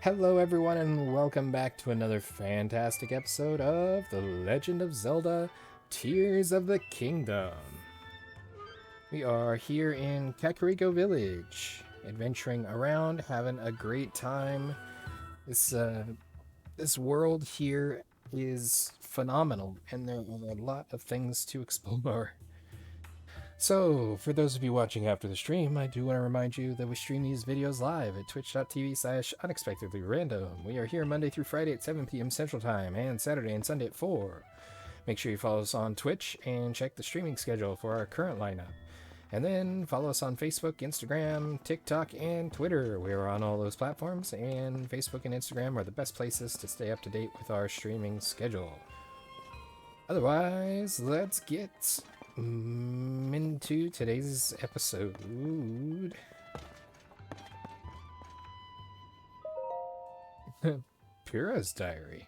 Hello everyone and welcome back to another fantastic episode of The Legend of Zelda Tears of the Kingdom. We are here in Kakariko Village, adventuring around, having a great time. This world here is phenomenal and there are a lot of things to explore. So, for those of you watching after the stream, I do want to remind you that we stream these videos live at twitch.tv/unexpectedlyrandom. We are here Monday through Friday at 7 p.m. Central Time and Saturday and Sunday at 4. Make sure you follow us on Twitch and check the streaming schedule for our current lineup. And then follow us on Facebook, Instagram, TikTok, and Twitter. We are on all those platforms, and Facebook and Instagram are the best places to stay up to date with our streaming schedule. Otherwise, let's get into today's episode. Pyrrha's diary.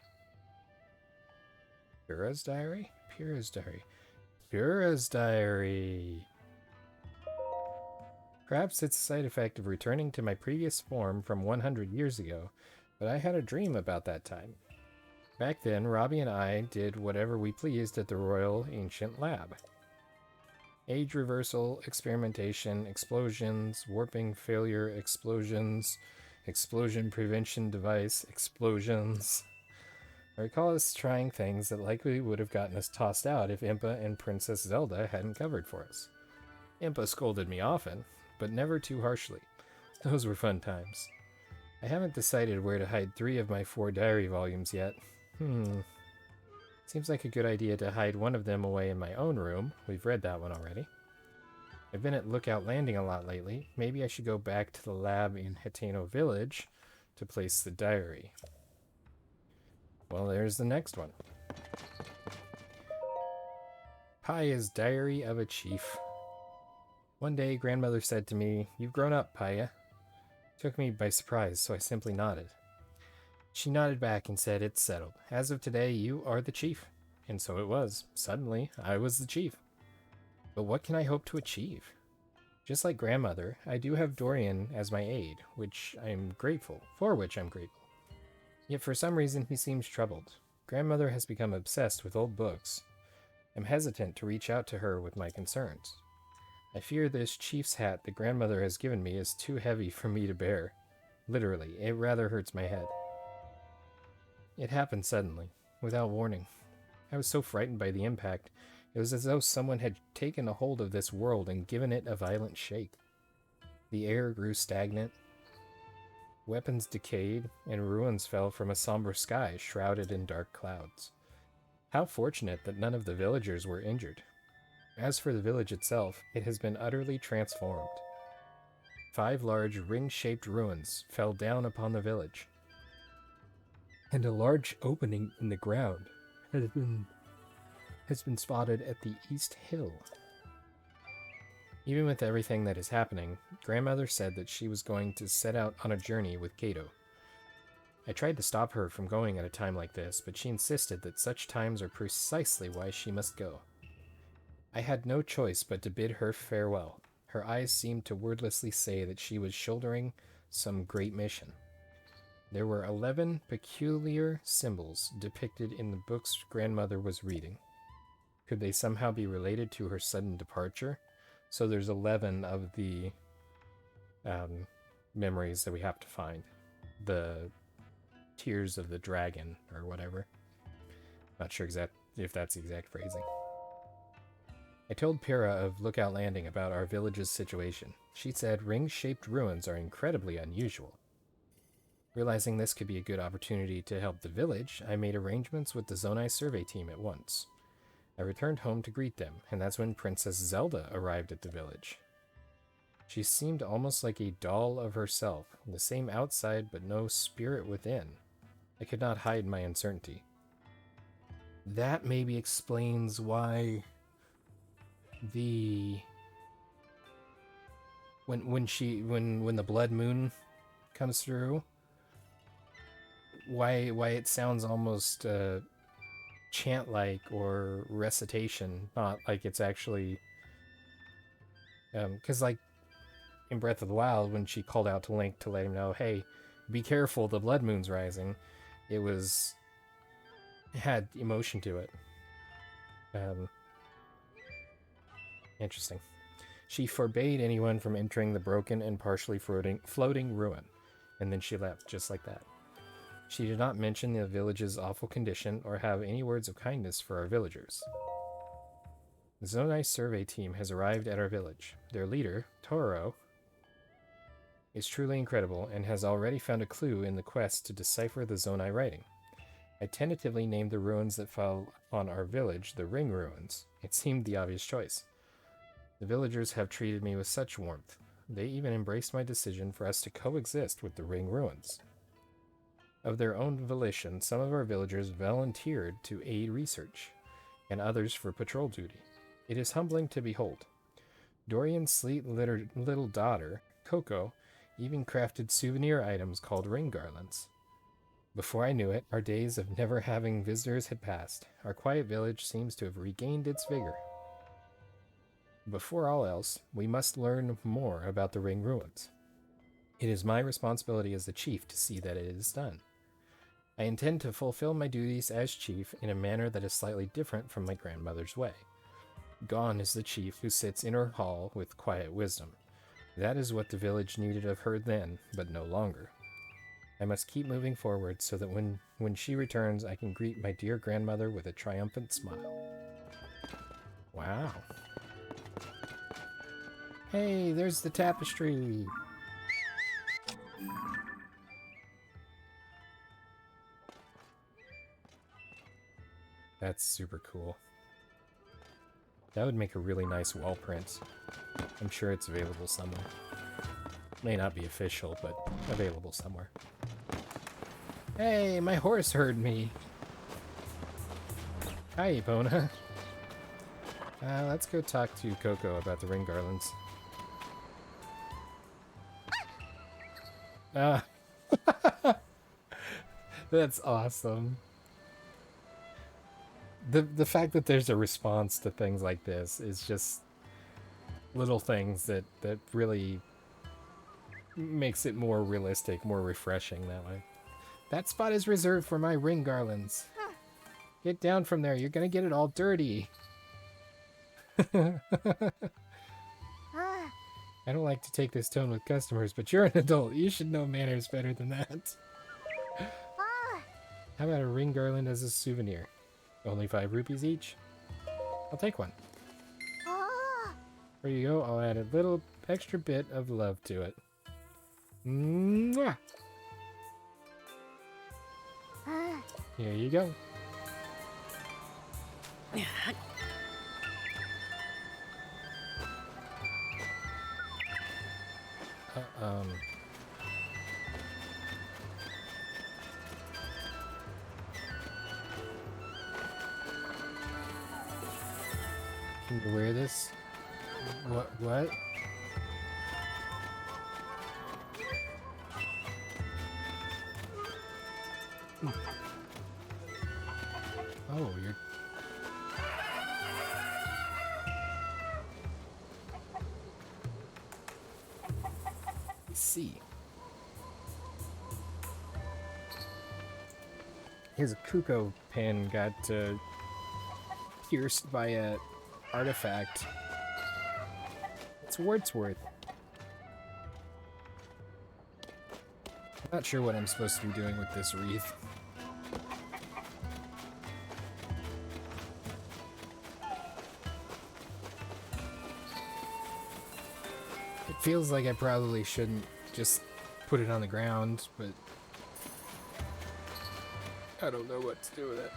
Pyrrha's diary? Pyrrha's diary. Pyrrha's diary. Perhaps it's a side effect of returning to my previous form from 100 years ago, but I had a dream about that time. Back then, Robbie and I did whatever we pleased at the Royal Ancient Lab. Age reversal, experimentation, explosions, warping failure, explosions, explosion prevention device, explosions. I recall us trying things that likely would have gotten us tossed out if Impa and Princess Zelda hadn't covered for us. Impa scolded me often, but never too harshly. Those were fun times. I haven't decided where to hide 3 of my 4 diary volumes yet. Seems like a good idea to hide one of them away in my own room. We've read that one already. I've been at Lookout Landing a lot lately. Maybe I should go back to the lab in Hateno Village to place the diary. Well, there's the next one. Paya's Diary of a Chief. One day, grandmother said to me, "You've grown up, Paya." Took me by surprise, so I simply nodded. She nodded back and said, "It's settled. As of today, you are the chief." And so it was. Suddenly, I was the chief. But what can I hope to achieve? Just like grandmother, I do have Dorian as my aide, for which I'm grateful. Yet for some reason, he seems troubled. Grandmother has become obsessed with old books. I'm hesitant to reach out to her with my concerns. I fear this chief's hat that grandmother has given me is too heavy for me to bear. Literally, it rather hurts my head. It happened suddenly, without warning. I was so frightened by the impact, it was as though someone had taken a hold of this world and given it a violent shake. The air grew stagnant, weapons decayed, and ruins fell from a somber sky shrouded in dark clouds. How fortunate that none of the villagers were injured. As for the village itself, it has been utterly transformed. 5 large ring-shaped ruins fell down upon the village, and a large opening in the ground has been spotted at the East Hill. Even with everything that is happening, grandmother said that she was going to set out on a journey with Kato. I tried to stop her from going at a time like this, but she insisted that such times are precisely why she must go. I had no choice but to bid her farewell. Her eyes seemed to wordlessly say that she was shouldering some great mission. There were 11 peculiar symbols depicted in the books grandmother was reading. Could they somehow be related to her sudden departure? So there's 11 of the memories that we have to find. The Tears of the Dragon, or whatever. Not sure if that's the exact phrasing. I told Pyrrha of Lookout Landing about our village's situation. She said ring-shaped ruins are incredibly unusual. Realizing this could be a good opportunity to help the village, I made arrangements with the Zonai survey team at once. I returned home to greet them, and that's when Princess Zelda arrived at the village. She seemed almost like a doll of herself, the same outside but no spirit within. I could not hide my uncertainty. That maybe explains why when the blood moon comes through, why it sounds almost chant-like or recitation, not like it's actually because like in Breath of the Wild, when she called out to Link to let him know, hey, Be careful, the blood moon's rising. It had emotion to it. Interesting. She forbade anyone from entering the broken and partially floating ruin, and then she left just like that. She did not mention the village's awful condition or have any words of kindness for our villagers. The Zonai survey team has arrived at our village. Their leader, Toro, is truly incredible and has already found a clue in the quest to decipher the Zonai writing. I tentatively named the ruins that fell on our village the Ring Ruins. It seemed the obvious choice. The villagers have treated me with such warmth. They even embraced my decision for us to coexist with the Ring Ruins. Of their own volition, some of our villagers volunteered to aid research, and others for patrol duty. It is humbling to behold. Dorian's sleek little daughter, Coco, even crafted souvenir items called ring garlands. Before I knew it, our days of never having visitors had passed. Our quiet village seems to have regained its vigor. Before all else, we must learn more about the Ring Ruins. It is my responsibility as the chief to see that it is done. I intend to fulfill my duties as chief in a manner that is slightly different from my grandmother's way. Gone is the chief who sits in her hall with quiet wisdom. That is what the village needed of her then, but no longer. I must keep moving forward so that when she returns, I can greet my dear grandmother with a triumphant smile. Wow. Hey, there's the tapestry! That's super cool. That would make a really nice wall print. I'm sure it's available somewhere. May not be official, but available somewhere. Hey, my horse heard me! Hi, Epona. Let's go talk to Coco about the ring garlands. That's awesome. The fact that there's a response to things like this is just little things that really makes it more realistic, more refreshing that way. That spot is reserved for my ring garlands. Get down from there, you're gonna get it all dirty. I don't like to take this tone with customers, but you're an adult. You should know manners better than that. How about a ring garland as a souvenir? Only 5 rupees each? I'll take one. There you go. I'll add a little extra bit of love to it. Mwah! Here you go. Can you wear this? What? Oh, you're... Let's see. His Kuko pen got pierced by a artifact. It's Wordsworth. I'm not sure what I'm supposed to be doing with this wreath. It feels like I probably shouldn't just put it on the ground, but I don't know what to do with it.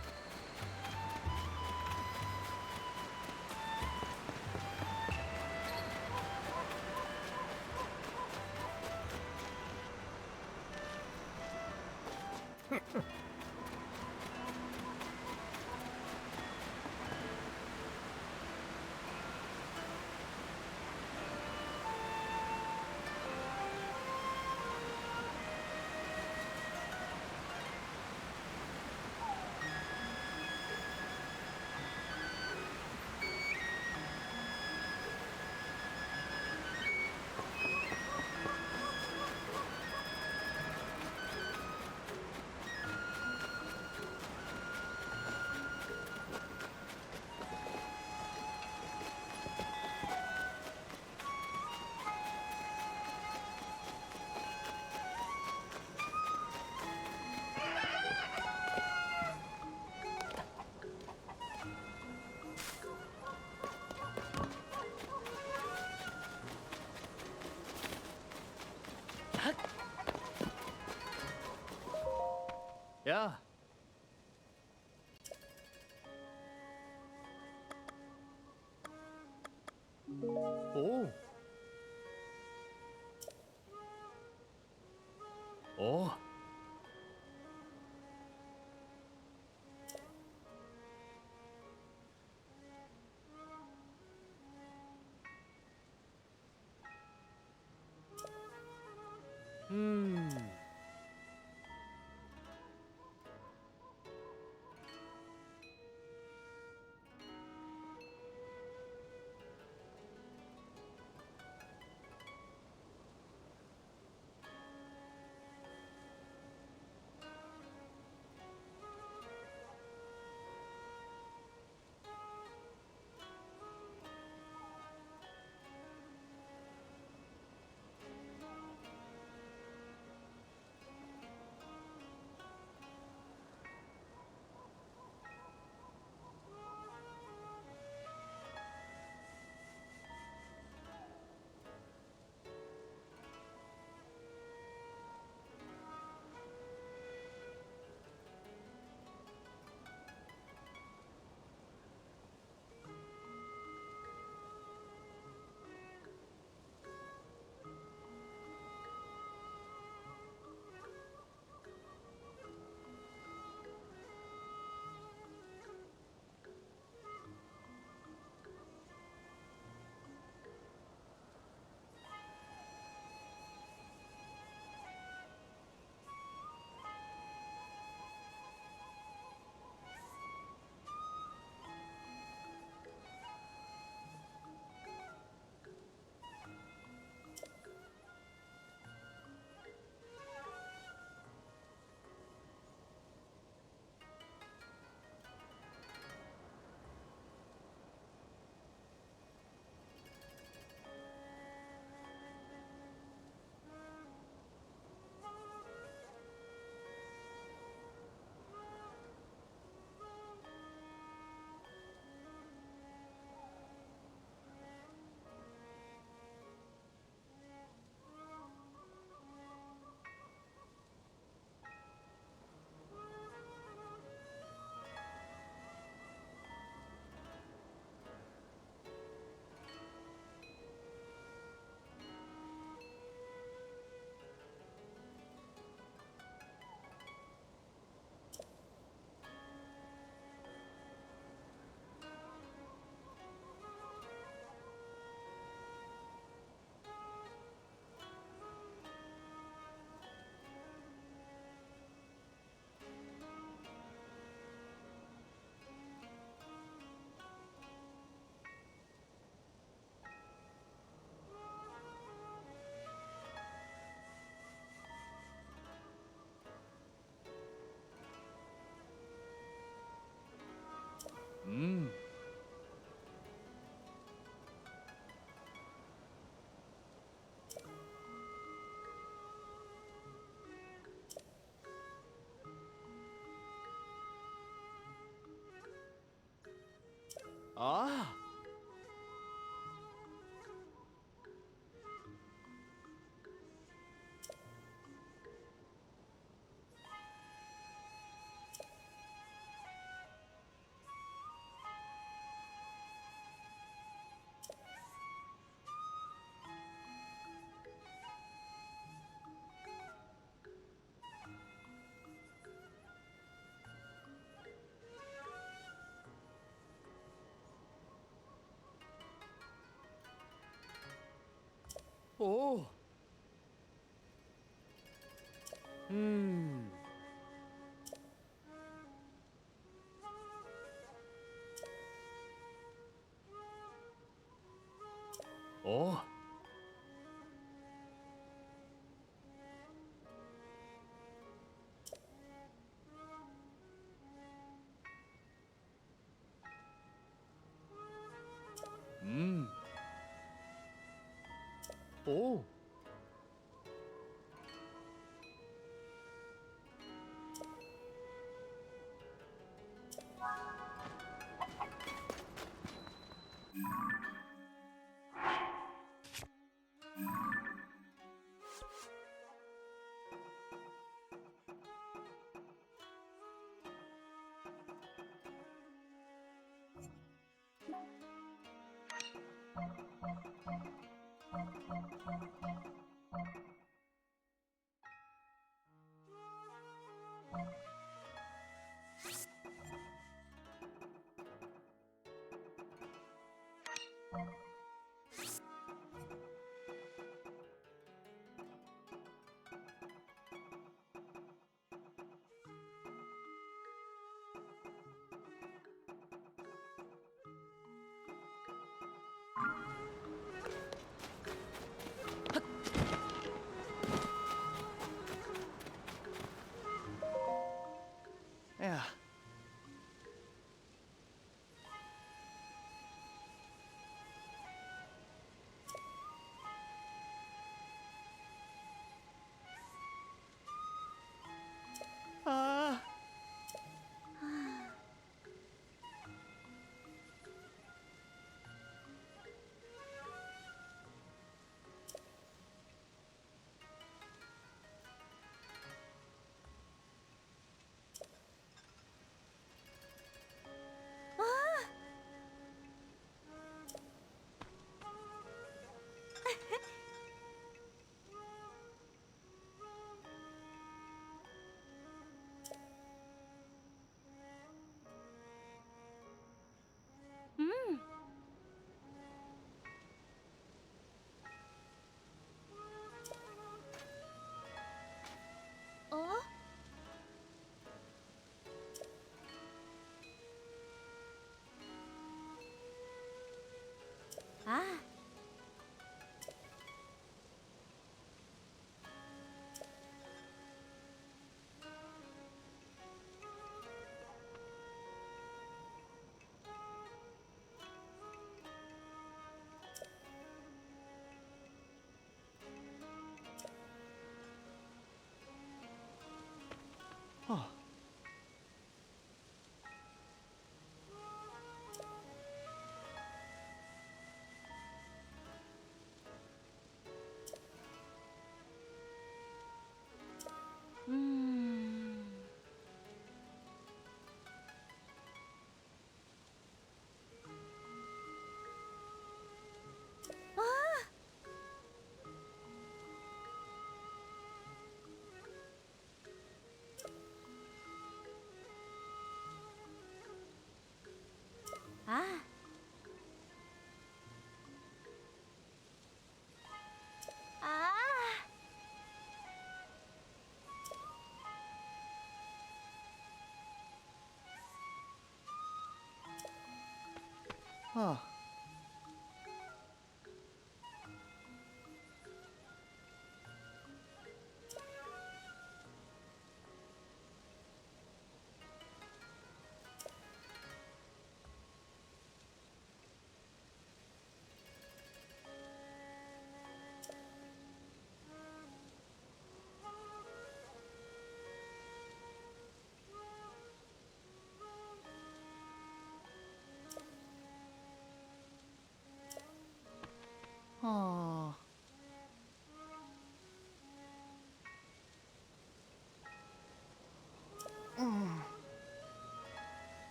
Yeah. Oh. Oh. Hmm. Hmm. Ah. Oh. Hmm. Oh. Hmm. Oh. Yeah. Ah. 어? 아. Oh. 음. 아. 아. Ah. Ah.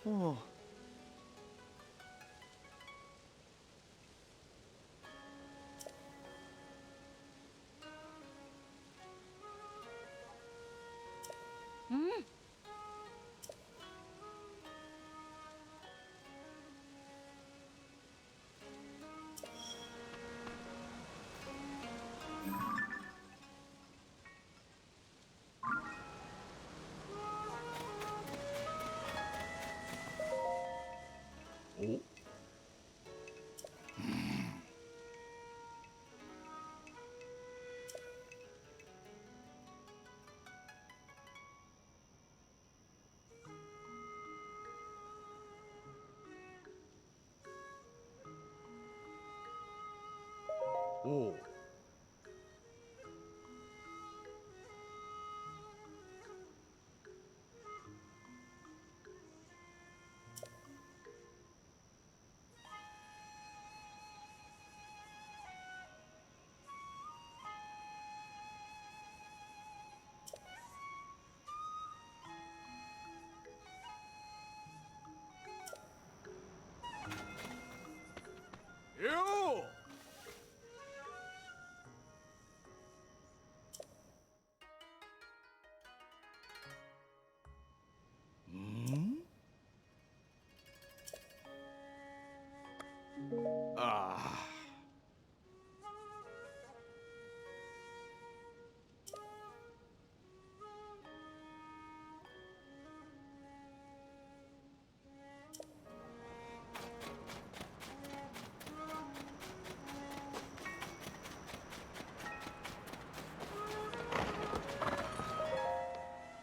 Oh. 음. Oh. Oh. Yo! Hmm? Ah.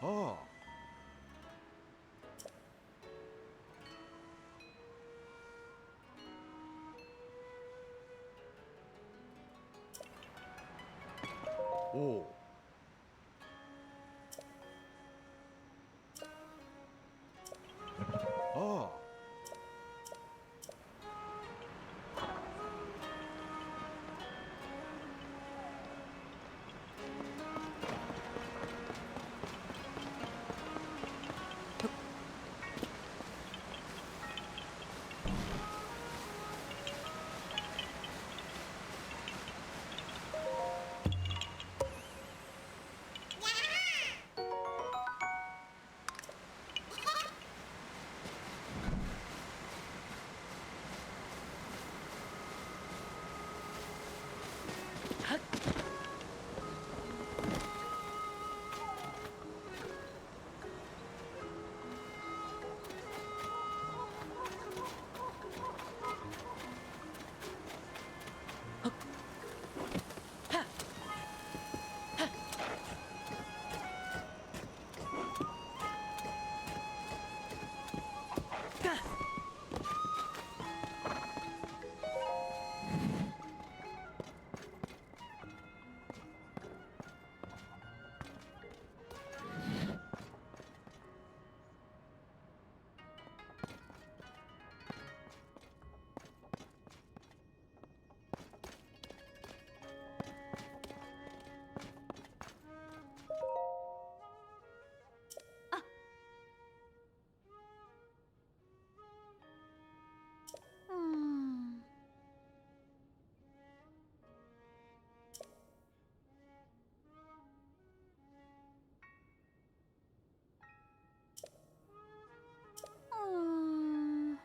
Oh. Oh. Oh. Hmm. Hmm.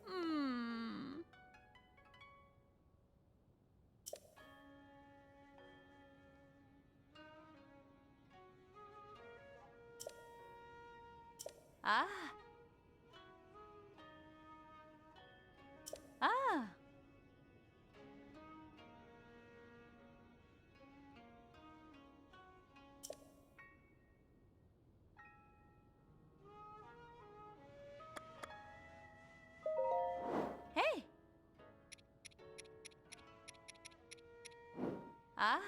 Hmm. Ah. Ah. Hey. Ah.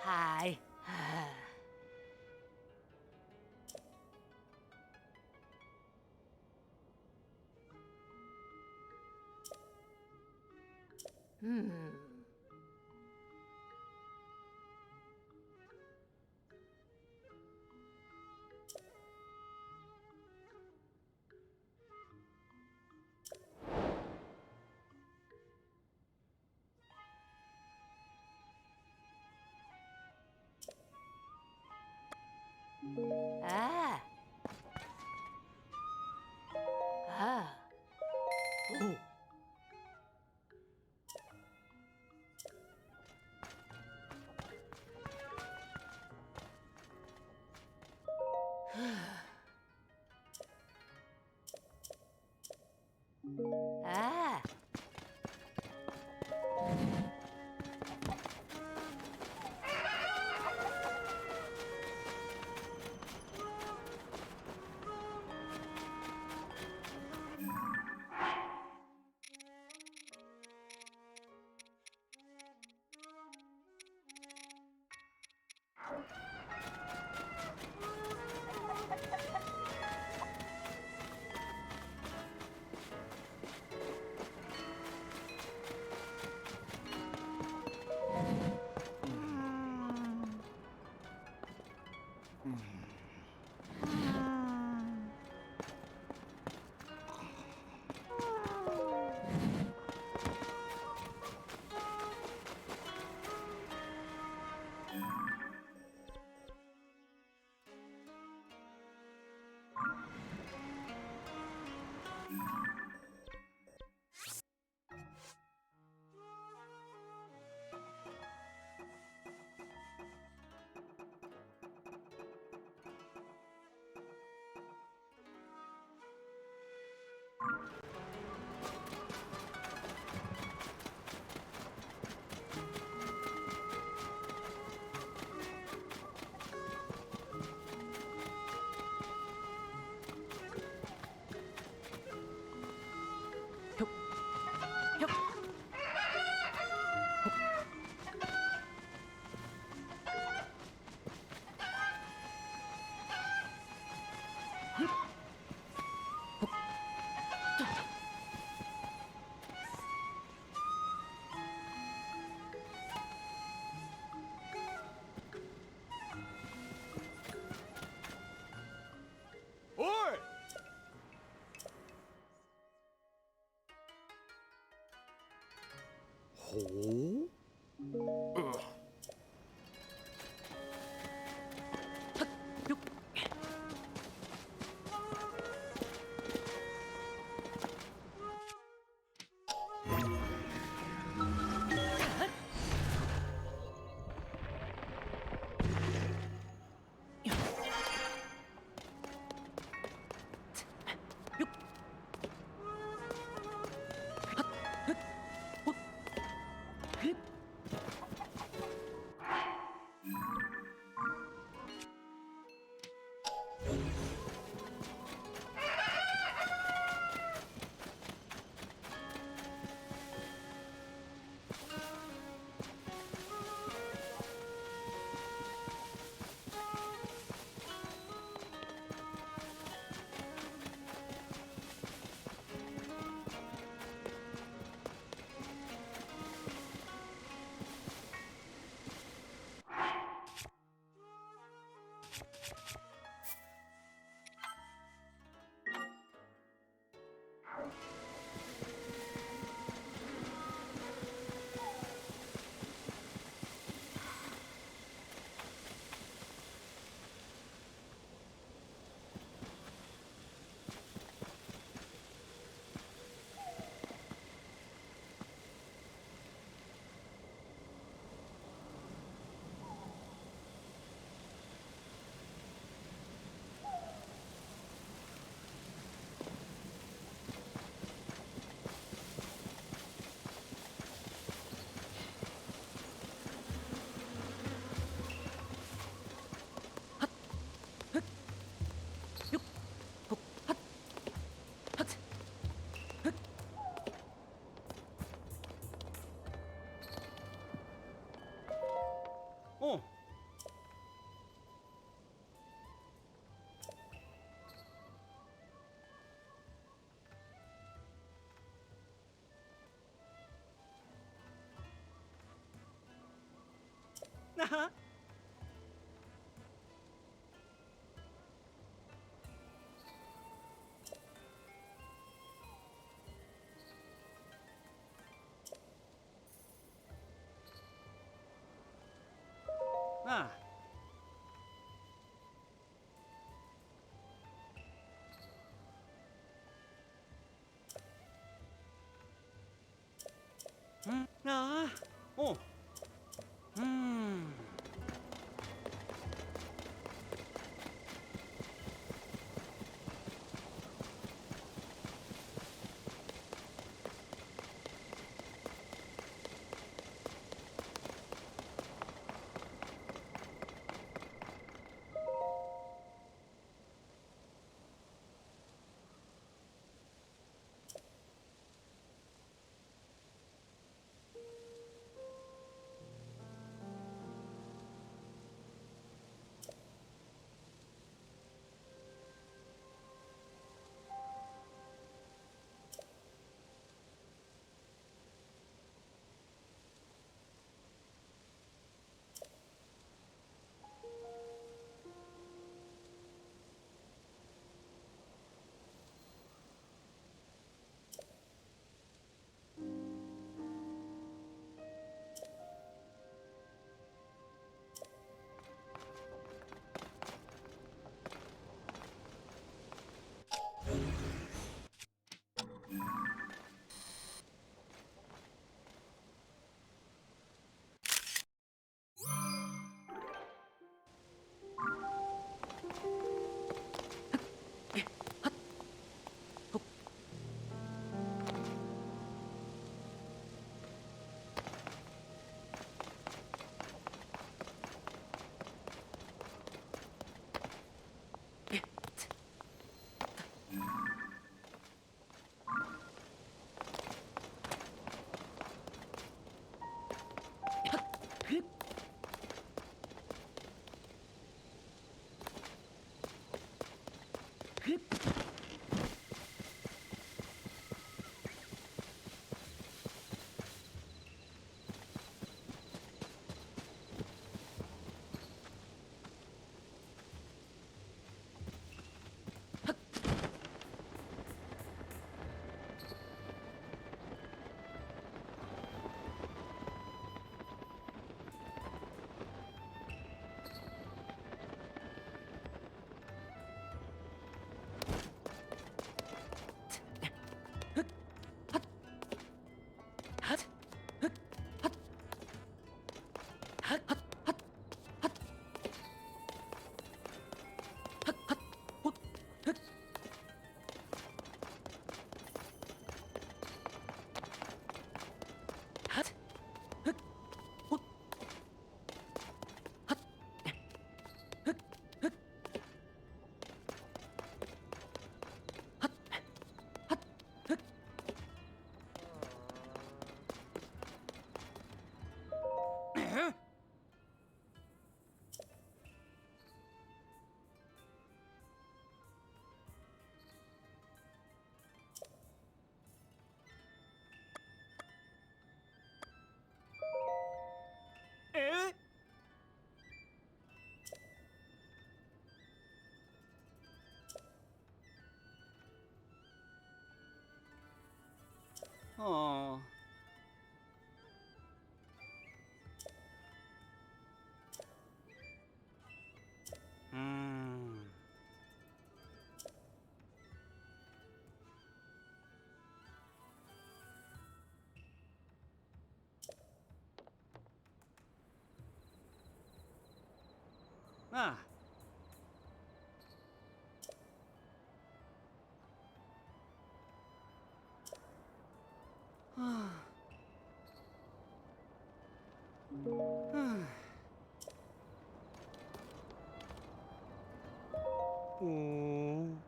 Hi. Hmm. Ah. Ah. Ooh. Ah. Oi! Ho? Ugh. Ah. Ah. Oh. Hmm. Eh? Oh. Hmm. Ah. Ah. Hmm. Oh.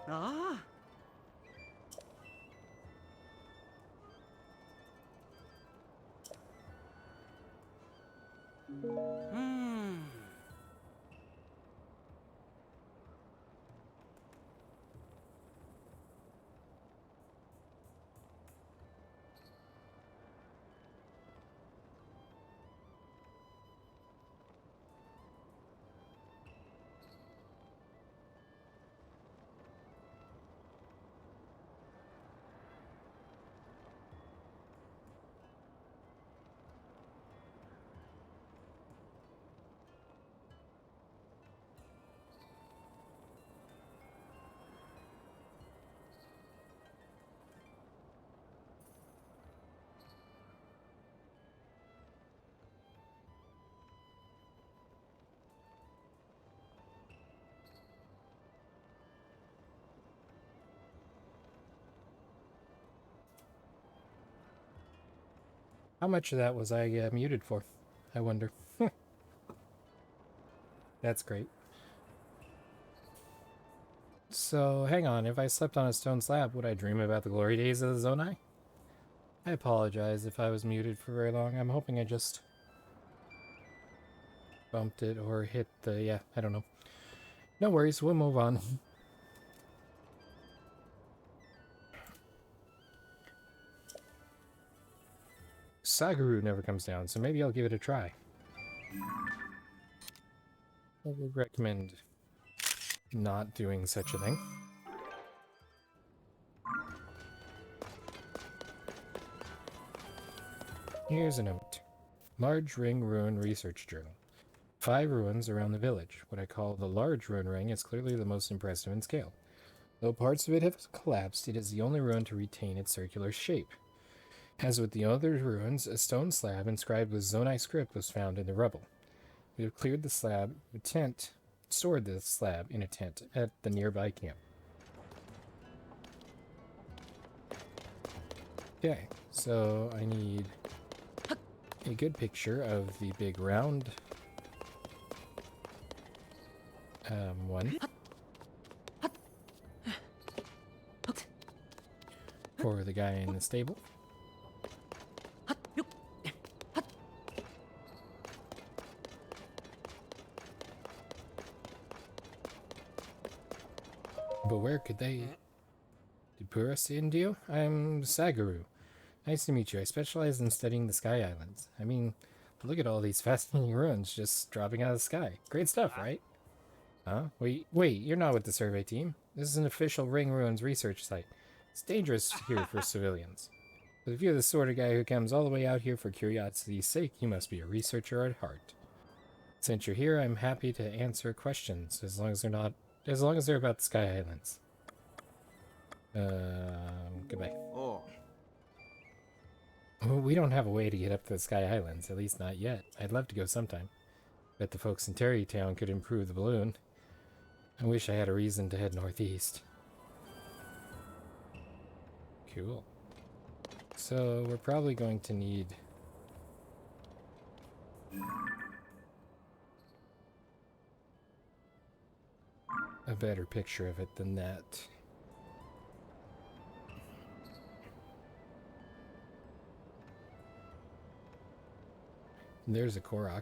Ah. Hmm. How much of that was I muted for? I wonder. That's great. So, hang on. If I slept on a stone slab, would I dream about the glory days of the Zonai? I apologize if I was muted for very long. I'm hoping I just bumped it or hit the... yeah, I don't know. No worries, we'll move on. Sagaru never comes down, so maybe I'll give it a try. I would recommend not doing such a thing. Here's a note. Large Ring Ruin Research Journal. 5 ruins around the village. What I call the large ruin ring is clearly the most impressive in scale. Though parts of it have collapsed, it is the only ruin to retain its circular shape. As with the other ruins, a stone slab inscribed with Zonai script was found in the rubble. We have cleared the slab, stored the slab in a tent at the nearby camp. Okay, so I need a good picture of the big round one for the guy in the stable. But where could they... Did Pura send you? I'm Sagaru. Nice to meet you. I specialize in studying the Sky Islands. I mean, look at all these fascinating ruins just dropping out of the sky. Great stuff, right? Huh? Wait, you're not with the survey team. This is an official Ring Ruins research site. It's dangerous here for civilians. But if you're the sort of guy who comes all the way out here for curiosity's sake, you must be a researcher at heart. Since you're here, I'm happy to answer questions, as long as they're about the Sky Islands. Goodbye. Oh. Well, we don't have a way to get up to the Sky Islands, at least not yet. I'd love to go sometime. Bet the folks in Terrytown could improve the balloon. I wish I had a reason to head northeast. Cool. So we're probably going to need a better picture of it than that. There's a Korok.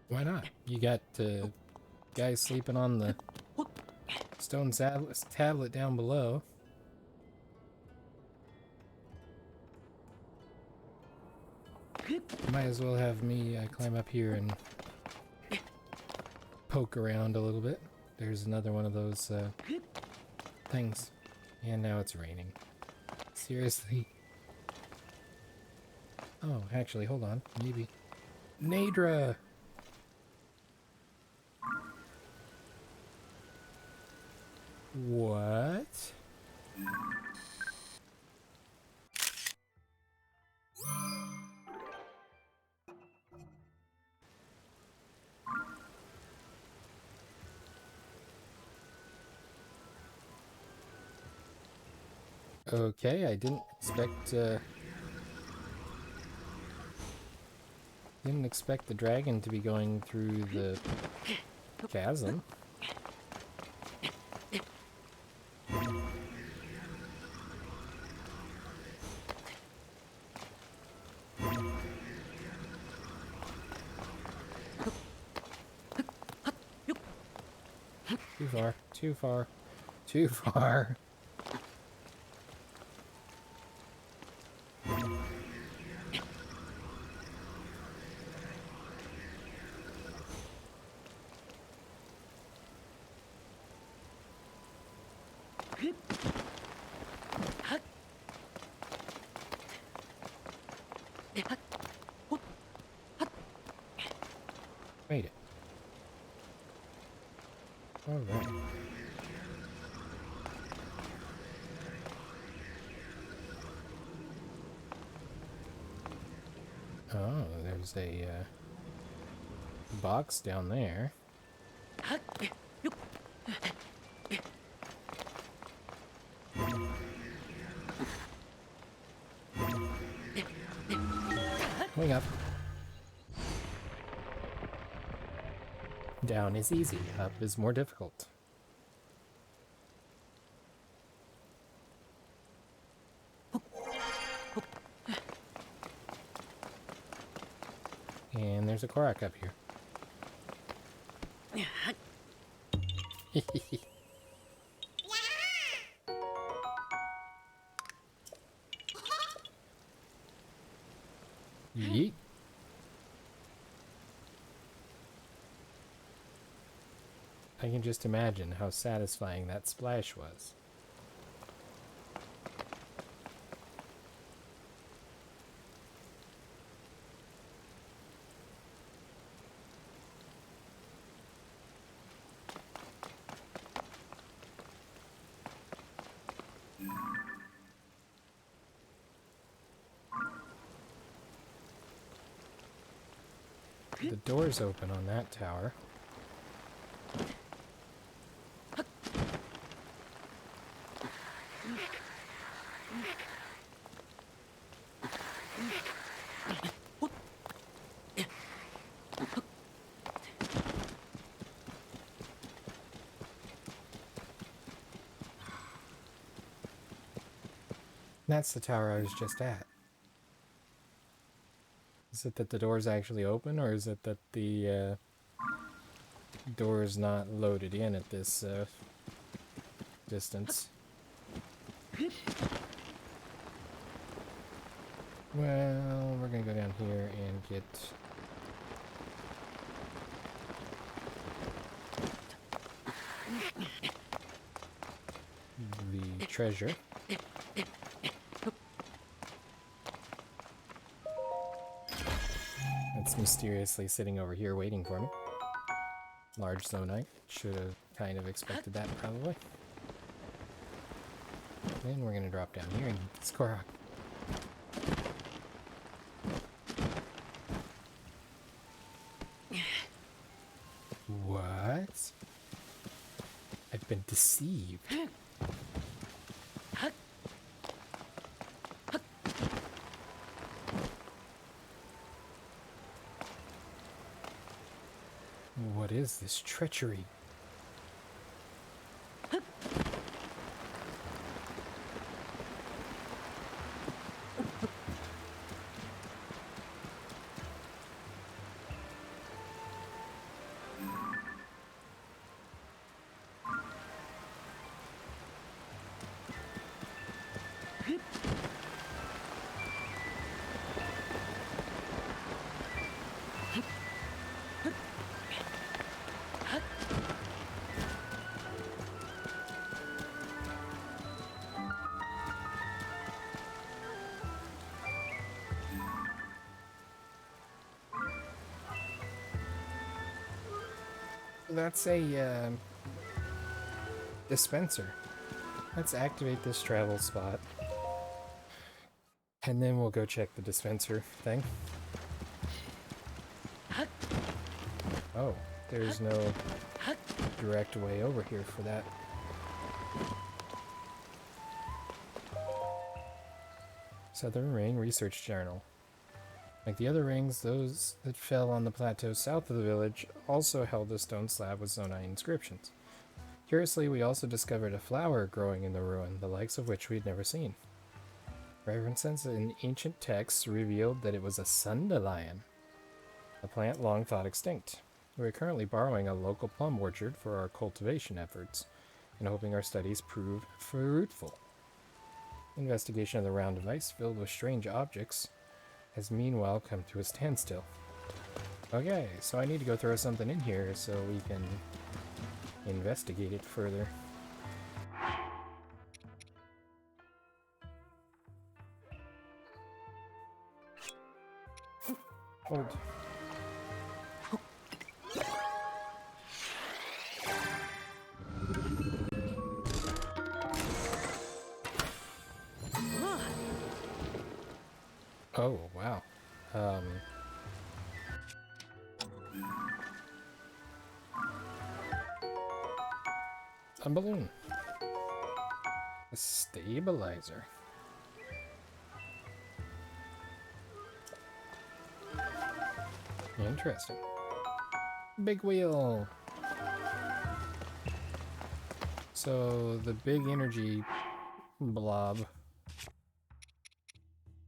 Why not? You got guys sleeping on the stone tablet down below. Might as well have me climb up here and poke around a little bit. There's another one of those things. And now it's raining. Seriously? Oh, actually, hold on. Maybe. Nadra! What? Okay, I didn't expect the dragon to be going through the chasm. Too far, too far, too far. Made it. All right. Oh, there's a box down there. Coming up. Down is easy, up is more difficult. And there's a Korok up here. Yeet. I can just imagine how satisfying that splash was. The door's open on that tower. That's the tower I was just at. Is it that the door's actually open, or is it that the door is not loaded in at this distance? Well, we're gonna go down here and get the treasure. It's mysteriously sitting over here waiting for me. Large zonite. Should have kind of expected that, probably. Then we're gonna drop down here and get this Korok. What? I've been deceived. What is this treachery? That's a dispenser. Let's activate this travel spot. And then we'll go check the dispenser thing. Oh, there's no direct way over here for that. Southern Ring Research Journal. Like the other rings, those that fell on the plateau south of the village also held a stone slab with Zonai inscriptions. Curiously, we also discovered a flower growing in the ruin, the likes of which we'd never seen. References in ancient texts revealed that it was a sundelion, a plant long thought extinct. We are currently borrowing a local plum orchard for our cultivation efforts, and hoping our studies prove fruitful. Investigation of the round device filled with strange objects has meanwhile come to a standstill. Okay, so I need to go throw something in here so we can investigate it further. Hold. Oh, wow. A balloon. A stabilizer. Interesting. Big wheel. So the big energy blob.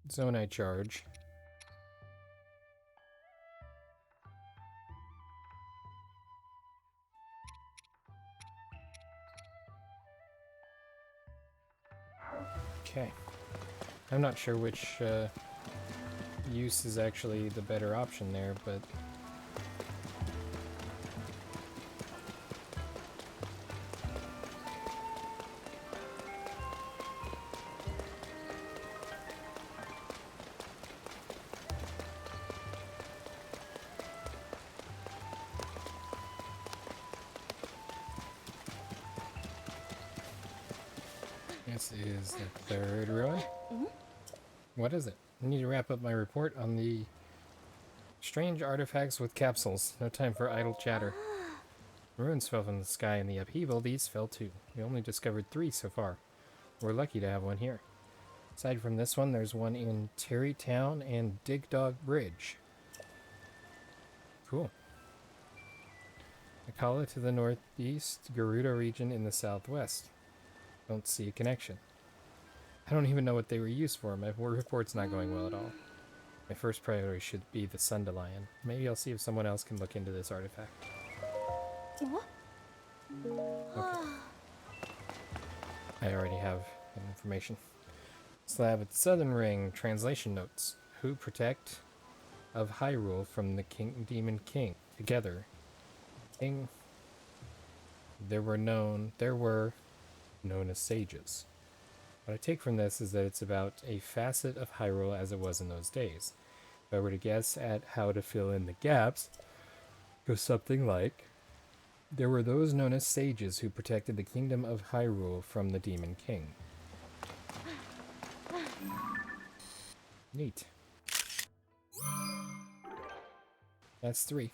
Zonai charge. Okay. I'm not sure which use is actually the better option there, but this is the third ruin. What is it? I need to wrap up my report on the strange artifacts with capsules. No time for idle chatter. Ruins fell from the sky in the upheaval. These fell too. We only discovered 3 so far. We're lucky to have one here. Aside from this one, there's one in Terrytown and Dig Dog Bridge. Cool. Akala to the northeast, Gerudo region in the southwest. Don't see a connection. I don't even know what they were used for. My report's not going well at all. My first priority should be the Sundelion. Maybe I'll see if someone else can look into this artifact. Okay. I already have that information. Slab at the Southern Ring. Translation notes. Who protect of Hyrule from the Demon King. Together. King. There were known as sages. What I take from this is that it's about a facet of Hyrule as it was in those days. If I were to guess at how to fill in the gaps, it goes something like, there were those known as sages who protected the kingdom of Hyrule from the Demon King. Neat. That's 3.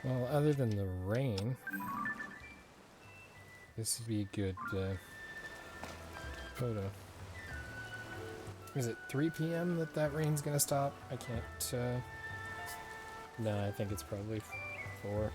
Well, other than the rain, this would be a good photo. Is it 3 p.m. that rain's gonna stop? I can't, no, I think it's probably 4.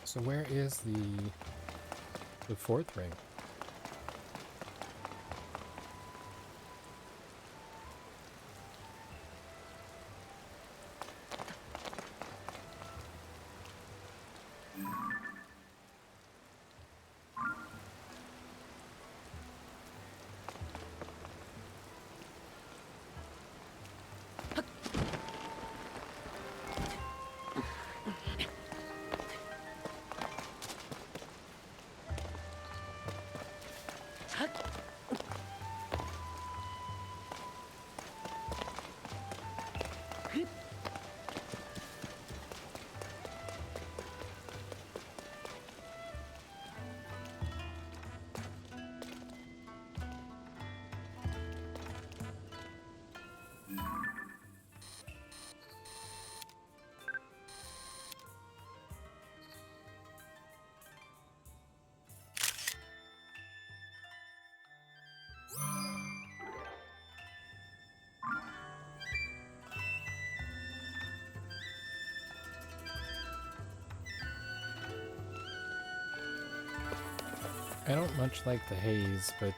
So where is the 4th ring? I don't much like the haze, but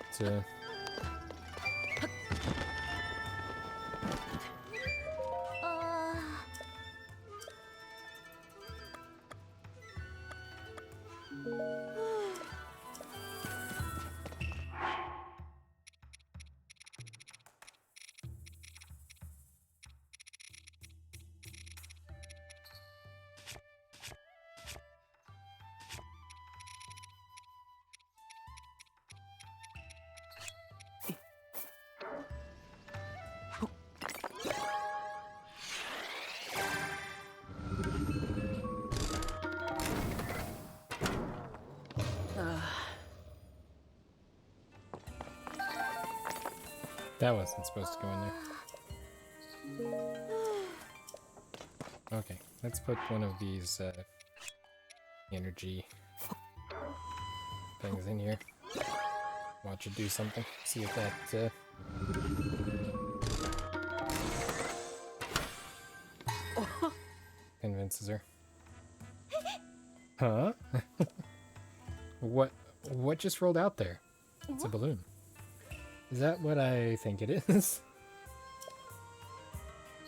that wasn't supposed to go in there. Okay, let's put one of these energy things in here. Watch it do something. See if that convinces her. Huh? What just rolled out there? It's a balloon. Is that what I think it is?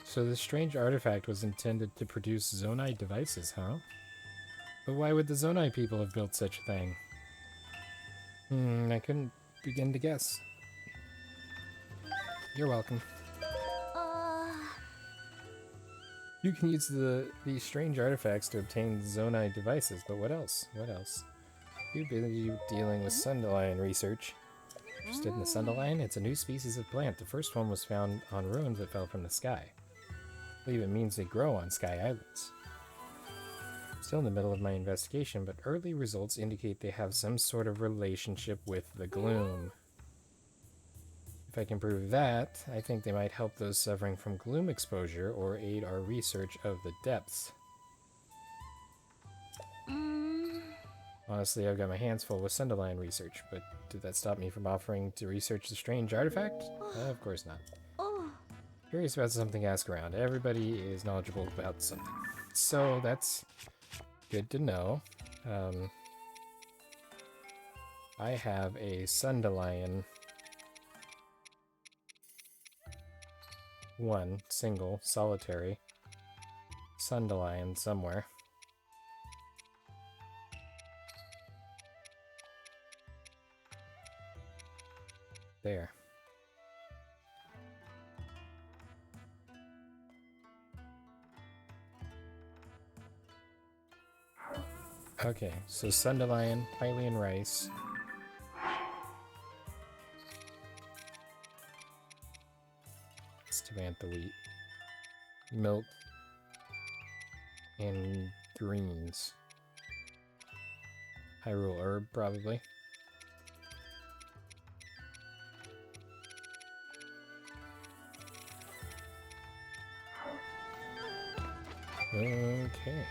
So this strange artifact was intended to produce Zonai devices, huh? But why would the Zonai people have built such a thing? I couldn't begin to guess. You're welcome. You can use these strange artifacts to obtain Zonai devices, but what else? What else? You've been dealing with Sundelion research. Interested in the Sundelion? It's a new species of plant. The first one was found on ruins that fell from the sky. I believe it means they grow on sky islands. Still in the middle of my investigation, but early results indicate they have some sort of relationship with the gloom. If I can prove that, I think they might help those suffering from gloom exposure or aid our research of the depths. Honestly, I've got my hands full with Sundelion research, but did that stop me from offering to research the strange artifact? Of course not. Curious about something, ask around. Everybody is knowledgeable about something. So that's good to know. I have a Sundelion. One single solitary Sundelion somewhere. There. Okay, so Sundelion, Hylian rice. Stevantha wheat. Milk. And greens. Hyrule herb, probably. Okay.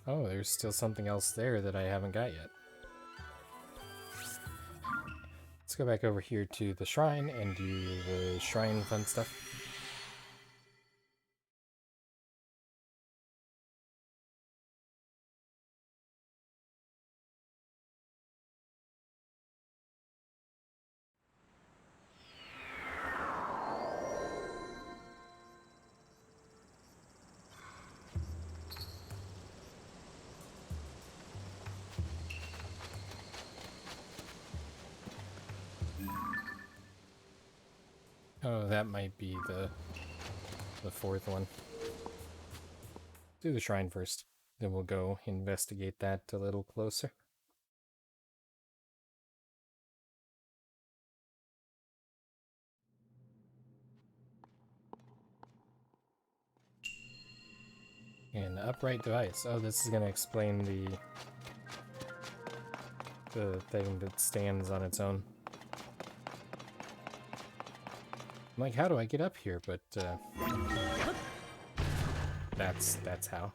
Oh, there's still something else there that I haven't got yet. Let's go back over here to the shrine and do the shrine fun stuff. Oh, that might be the fourth one. Do the shrine first. Then we'll go investigate that a little closer. An upright device. Oh, this is going to explain the the thing that stands on its own. I'm like, how do I get up here? But that's how.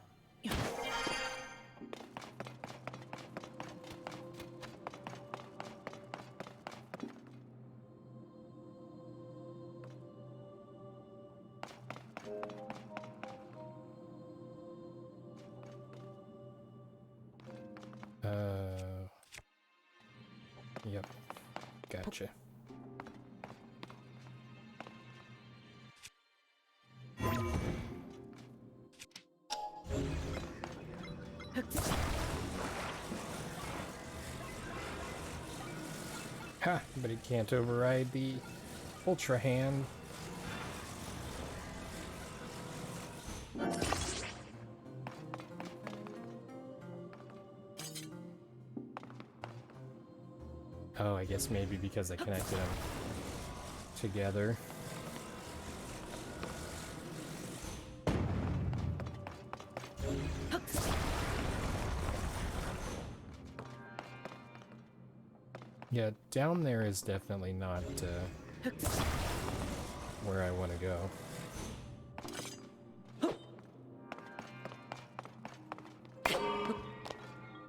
Yep. Gotcha. Ha! But it can't override the Ultra Hand. Oh, I guess maybe because I connected them together. Yeah, down there is definitely not where I want to go.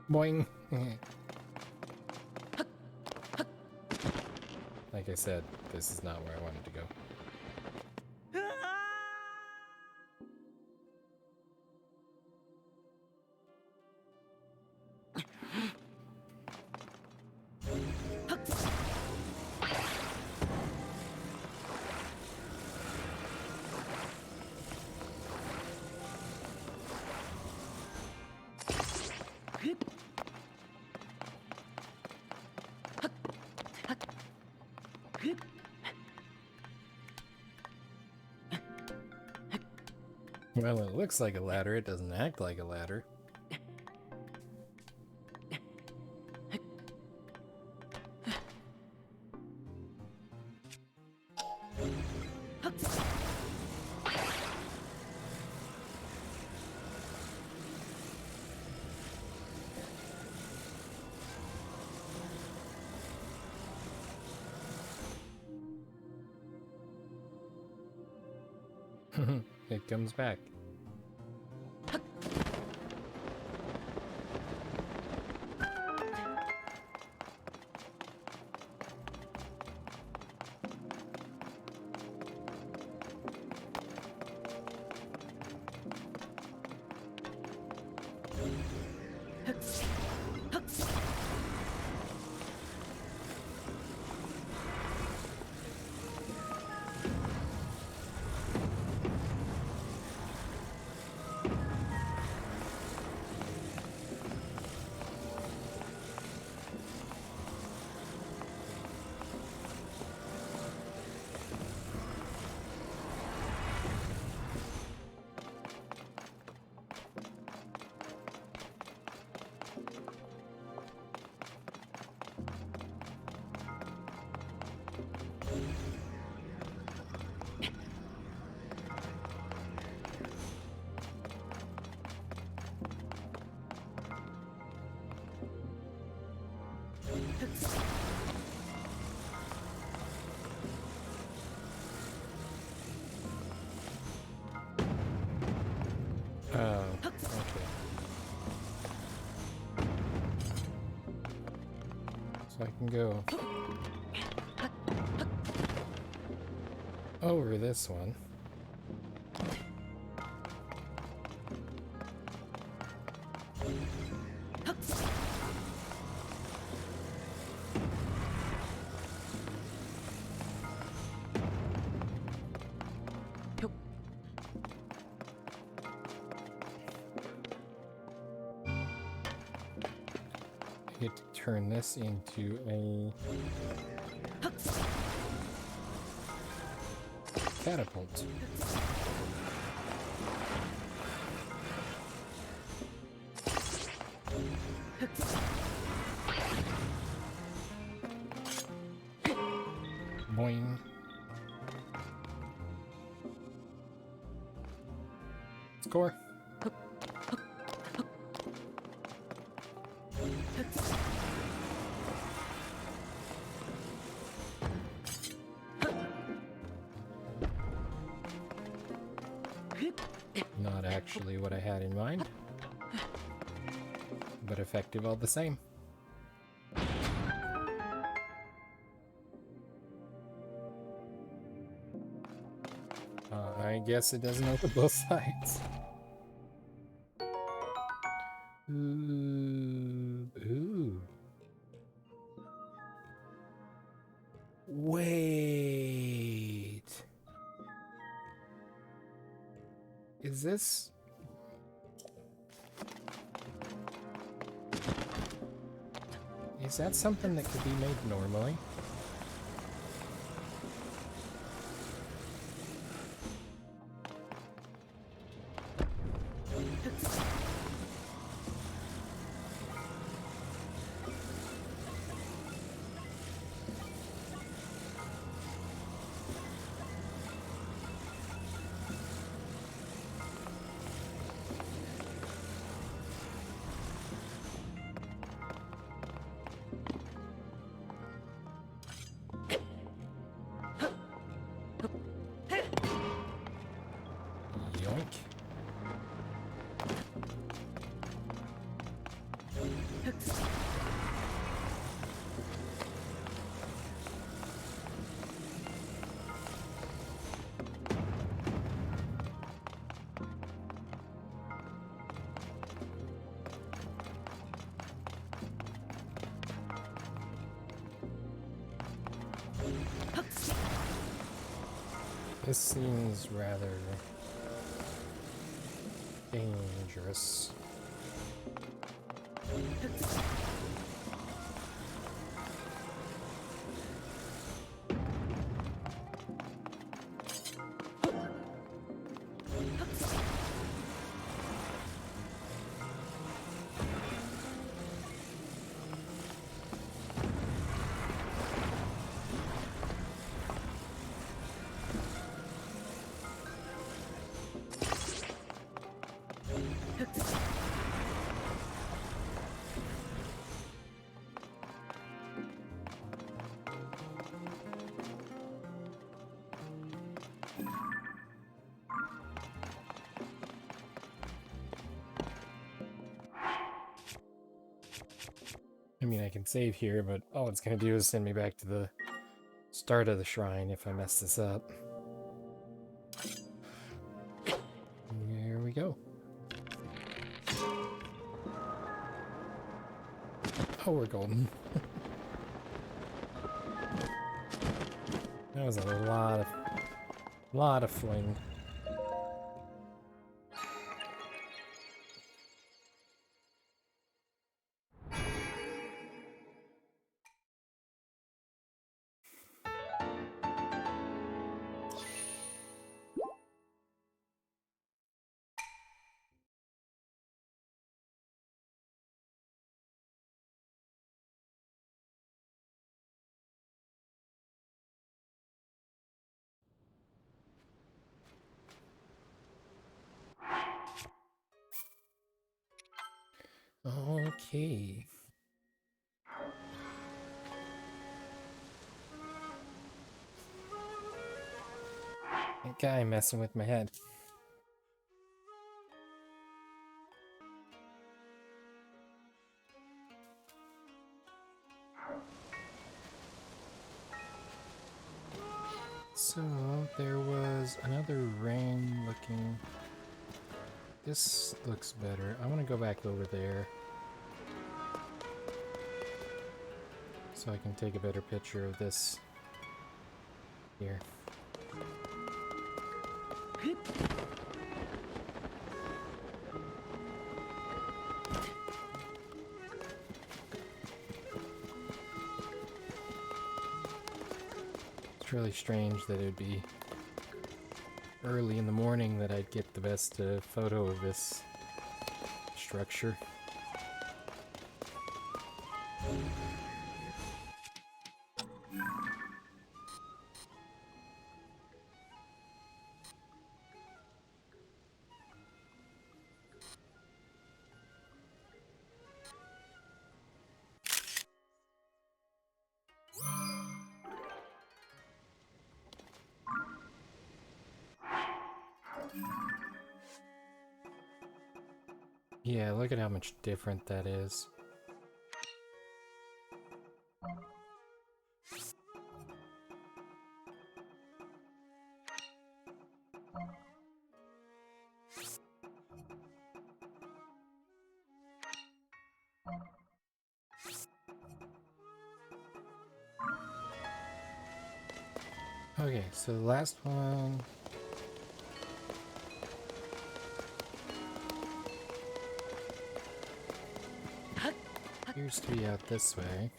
Boing! Like I said, this is not where I wanted to go. Well, it looks like a ladder. It doesn't act like a ladder. It comes back. Oh, okay. So I can go over this one. Get to turn this into a catapult. Boing. Score. actually what I had in mind, but effective all the same. I guess it doesn't open both sides. Ooh. Ooh. Wait. Is this... Is that something that could be made normally? Yoink. This seems rather dangerous. I mean, I can save here, but all it's going to do is send me back to the start of the shrine if I mess this up. Here we go. Oh, we're golden. That was a lot of fling. Okay. That guy messing with my head. So, there was another ring looking... This looks better. I want to go back over there so I can take a better picture of this here. It's really strange that it would be early in the morning that I'd get the best photo of this structure. Yeah, look at how much different that is. Okay, so the last one. Appears to be out this way.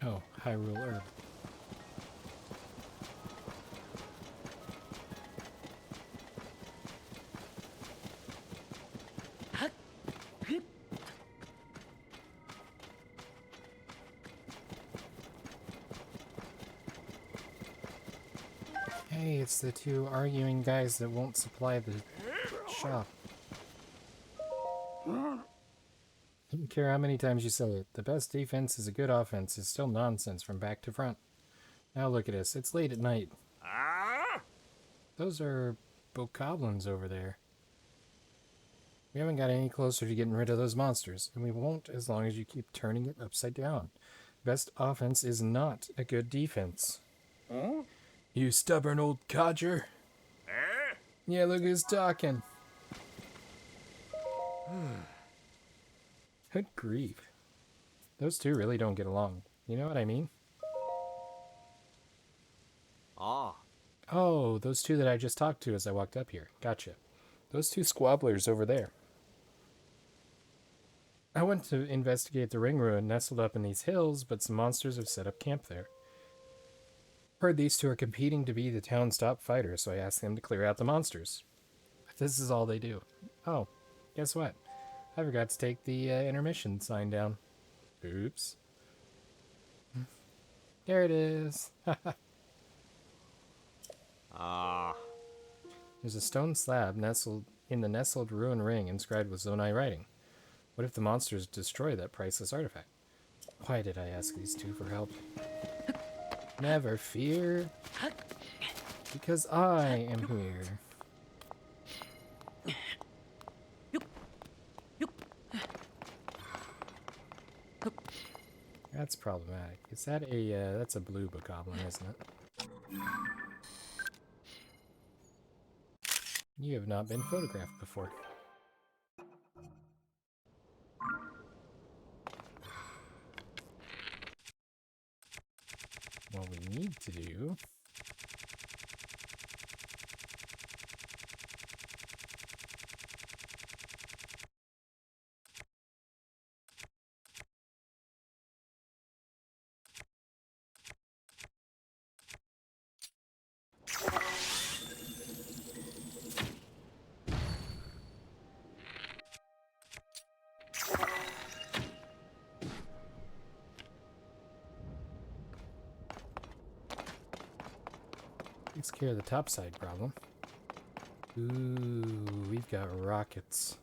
Oh, Hyrule Herb. Hey, it's the two arguing guys that won't supply the shop. Don't care how many times you say it. The best defense is a good offense is still nonsense from back to front. Now look at us. It's late at night. Those are bokoblins over there. We haven't got any closer to getting rid of those monsters, and we won't as long as you keep turning it upside down. Best offense is not a good defense. Huh? You stubborn old codger. Yeah, look who's talking. Good grief. Those two really don't get along. You know what I mean? Ah. Oh, those two that I just talked to as I walked up here. Gotcha. Those two squabblers over there. I went to investigate the ring ruin nestled up in these hills, but some monsters have set up camp there. Heard these two are competing to be the town's top fighter, so I asked them to clear out the monsters. But this is all they do. Oh, guess what? I forgot to take the intermission sign down. Oops. There it is. Ah. There's a stone slab nestled in the nestled ruin ring inscribed with Zonai writing. What if the monsters destroy that priceless artifact? Why did I ask these two for help? Never fear, because I am here. That's problematic. Is that a, that's a blue bokoblin, isn't it? You have not been photographed before. What we need to do... takes care of the topside problem. Ooh, we've got rockets.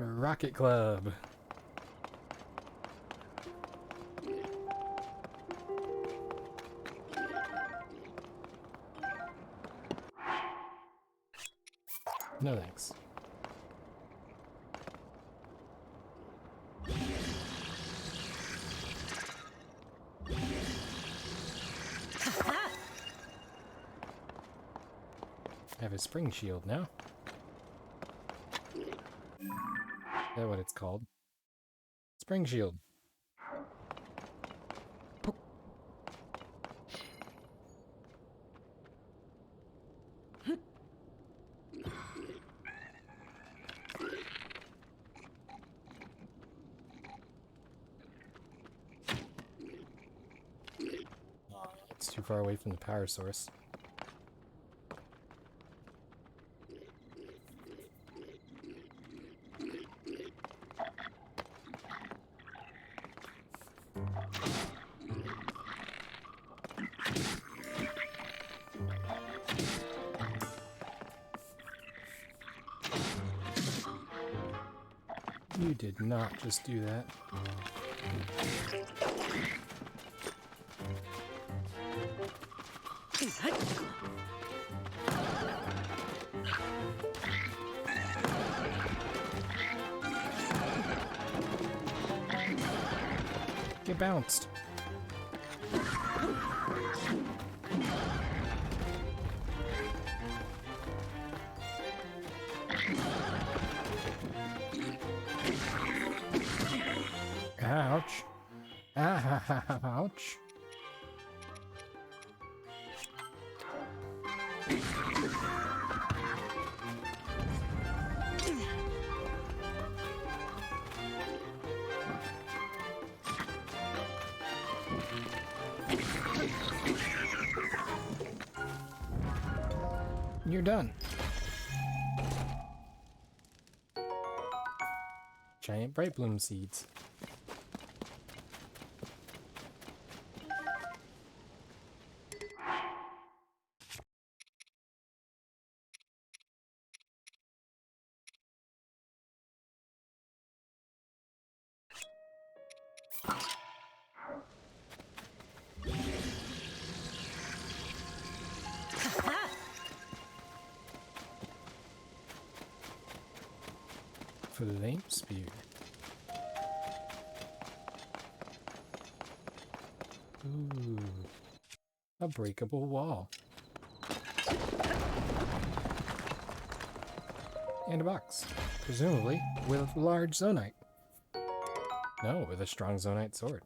Rocket Club. No thanks. I have a spring shield now. Is that what it's called? Spring shield. It's too far away from the power source. You did not just do that. Get bounced. Ouch. Ouch. You're done. Giant bright bloom seeds. Flame spear. Ooh. A breakable wall. And a box. Presumably with large zonite. No, with a strong zonite sword.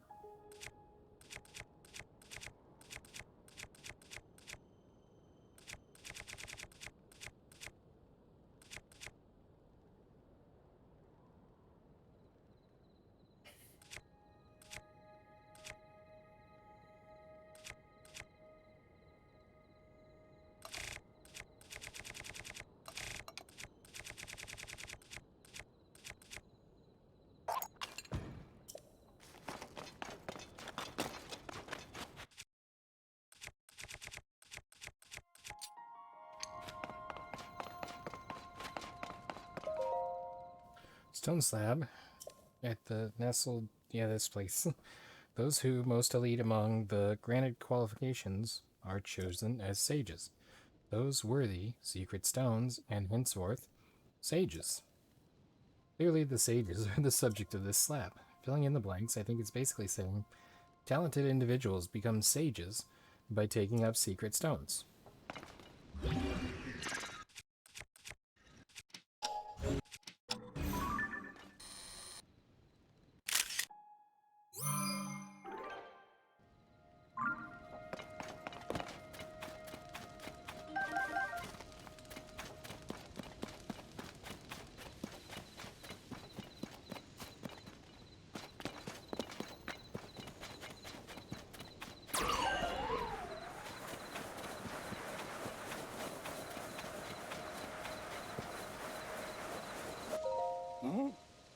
Stone slab at the nestled, this place. Those who most elite among the granted qualifications are chosen as sages. Those worthy, secret stones, and henceforth, sages. Clearly the sages are the subject of this slab. Filling in the blanks, I think it's basically saying talented individuals become sages by taking up secret stones.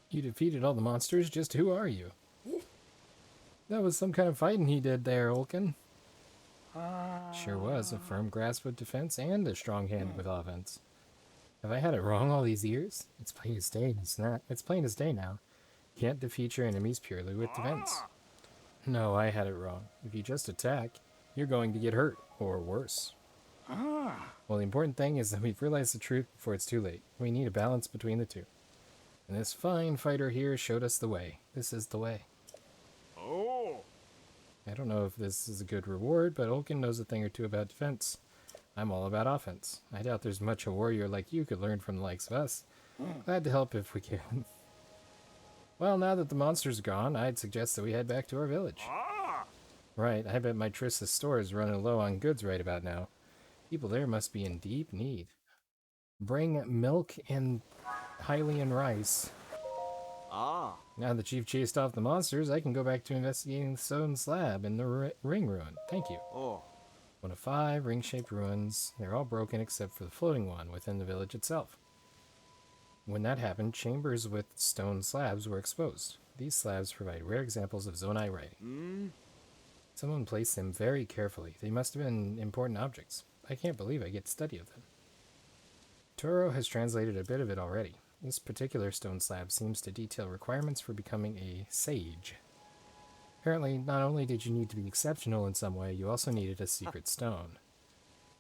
You defeated all the monsters, just who are you? That was some kind of fighting he did there, Olkin. Sure was, a firm grasp of defense and a strong hand with offense. Have I had it wrong all these years? It's plain as day, it's plain as day now. You can't defeat your enemies purely with defense. No, I had it wrong. If you just attack, you're going to get hurt, or worse. Well, the important thing is that we've realized the truth before it's too late. We need a balance between the two. And this fine fighter here showed us the way. This is the way. Oh. I don't know if this is a good reward, but Olkin knows a thing or two about defense. I'm all about offense. I doubt there's much a warrior like you could learn from the likes of us. Glad to help if we can. Well, now that the monster's gone, I'd suggest that we head back to our village. Right, I bet my Trissa's store is running low on goods right about now. People there must be in deep need. Bring milk and Hylian rice. Now that you've chased off the monsters, I can go back to investigating the stone slab in the ring ruin. Thank you. Oh. One of 5 ring-shaped ruins. They're all broken except for the floating one within the village itself. When that happened, chambers with stone slabs were exposed. These slabs provide rare examples of Zonai writing. Someone placed them very carefully. They must have been important objects. I can't believe I get study of them. Toro has translated a bit of it already. This particular stone slab seems to detail requirements for becoming a sage. Apparently, not only did you need to be exceptional in some way, you also needed a secret stone.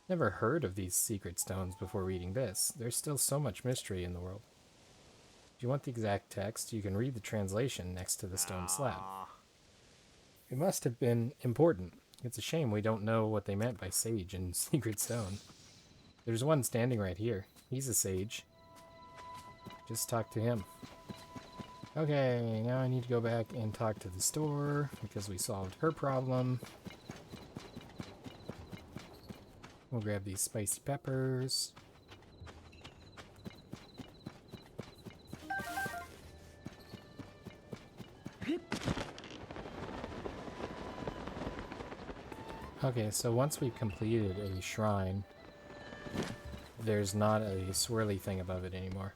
Never heard of these secret stones before reading this. There's still so much mystery in the world. If you want the exact text, you can read the translation next to the stone slab. It must have been important. It's a shame we don't know what they meant by sage and secret stone. There's one standing right here. He's a sage. Just talk to him. Okay, now I need to go back and talk to the store because we solved her problem. We'll grab these spicy peppers. Okay, so once we've completed a shrine, there's not a swirly thing above it anymore.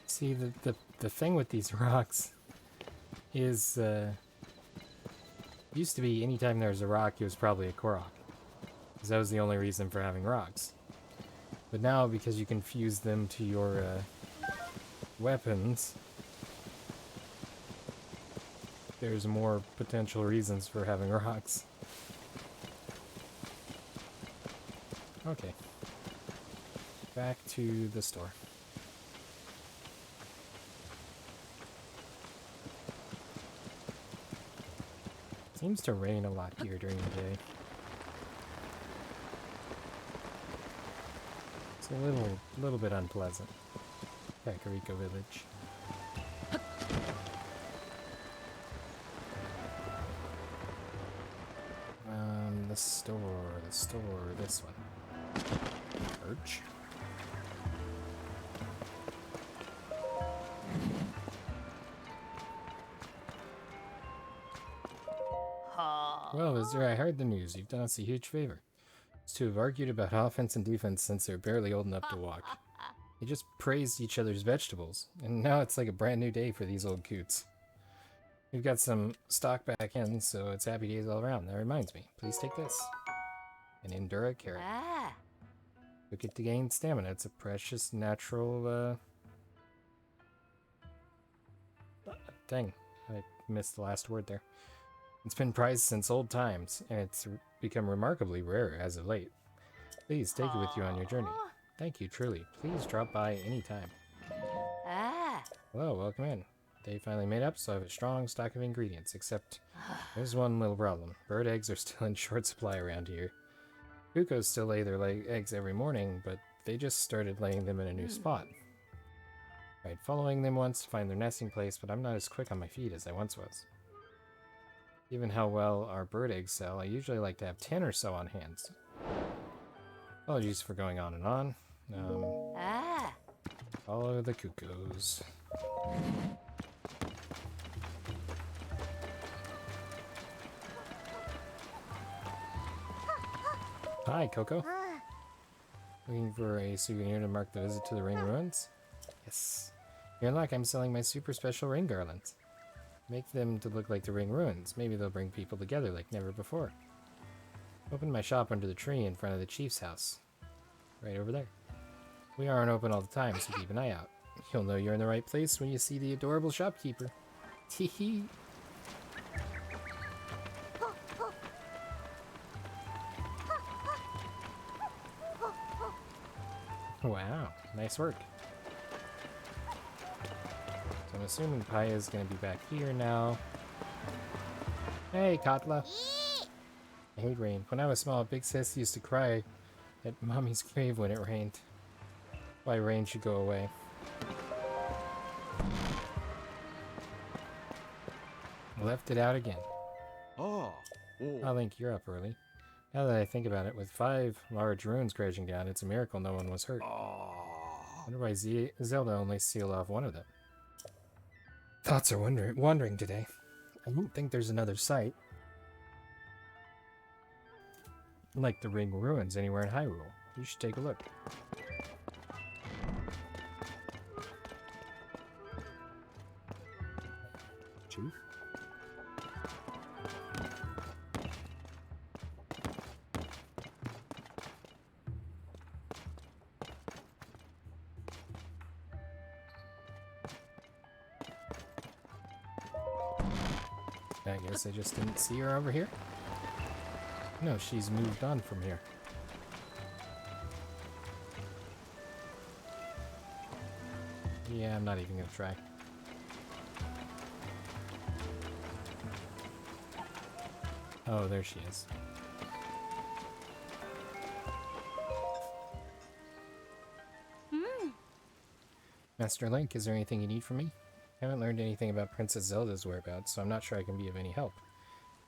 See, the thing with these rocks is, used to be anytime there was a rock, it was probably a Korok. Because that was the only reason for having rocks. But now, because you can fuse them to your weapons, there's more potential reasons for having rocks. Okay. Back to the store. Seems to rain a lot here during the day. It's a little bit unpleasant. Kakariko Village. The store, this one. Perch. Well, Visitor, I heard the news. You've done us a huge favor. These two have argued about offense and defense since they're barely old enough to walk. They just praised each other's vegetables, and now it's like a brand new day for these old coots. We've got some stock back in, so it's happy days all around. That reminds me, please take this. An Endura carrot. Cook it to gain stamina. It's a precious natural, Dang, I missed the last word there. It's been prized since old times, and it's become remarkably rare as of late. Please take it with you on your journey. Thank you, truly. Please drop by anytime. Hello, welcome in. Day finally made up, so I have a strong stock of ingredients, except there's one little problem. Bird eggs are still in short supply around here. Cuckoos still lay their eggs every morning, but they just started laying them in a new spot. Tried following them once to find their nesting place, but I'm not as quick on my feet as I once was. Given how well our bird eggs sell, I usually like to have 10 or so on hand. Apologies for going on and on. Follow the cuckoos. Hi, Coco. Looking for a souvenir to mark the visit to the ring ruins? Yes. You're in luck, I'm selling my super special ring garlands. Make them to look like the ring ruins. Maybe they'll bring people together like never before. Open my shop under the tree in front of the chief's house. Right over there. We aren't open all the time, so keep an eye out. You'll know you're in the right place when you see the adorable shopkeeper. Teehee. Wow, nice work. So I'm assuming Paya's gonna be back here now. Hey, Katla. I hate rain. When I was small, Big Sis used to cry at Mommy's grave when it rained. Why rain should go away. Left it out again. Oh. Oh, Link, you're up early. Now that I think about it, with 5 large ruins crashing down, it's a miracle no one was hurt. Oh. Wonder why Zelda only sealed off one of them. Thoughts are wandering today. I don't think there's another site like the Ring Ruins anywhere in Hyrule. You should take a look. Chief? I guess I just didn't see her over here. No, she's moved on from here. Yeah, I'm not even gonna try. Oh, there she is. Master Link, is there anything you need from me? I haven't learned anything about Princess Zelda's whereabouts, so I'm not sure I can be of any help.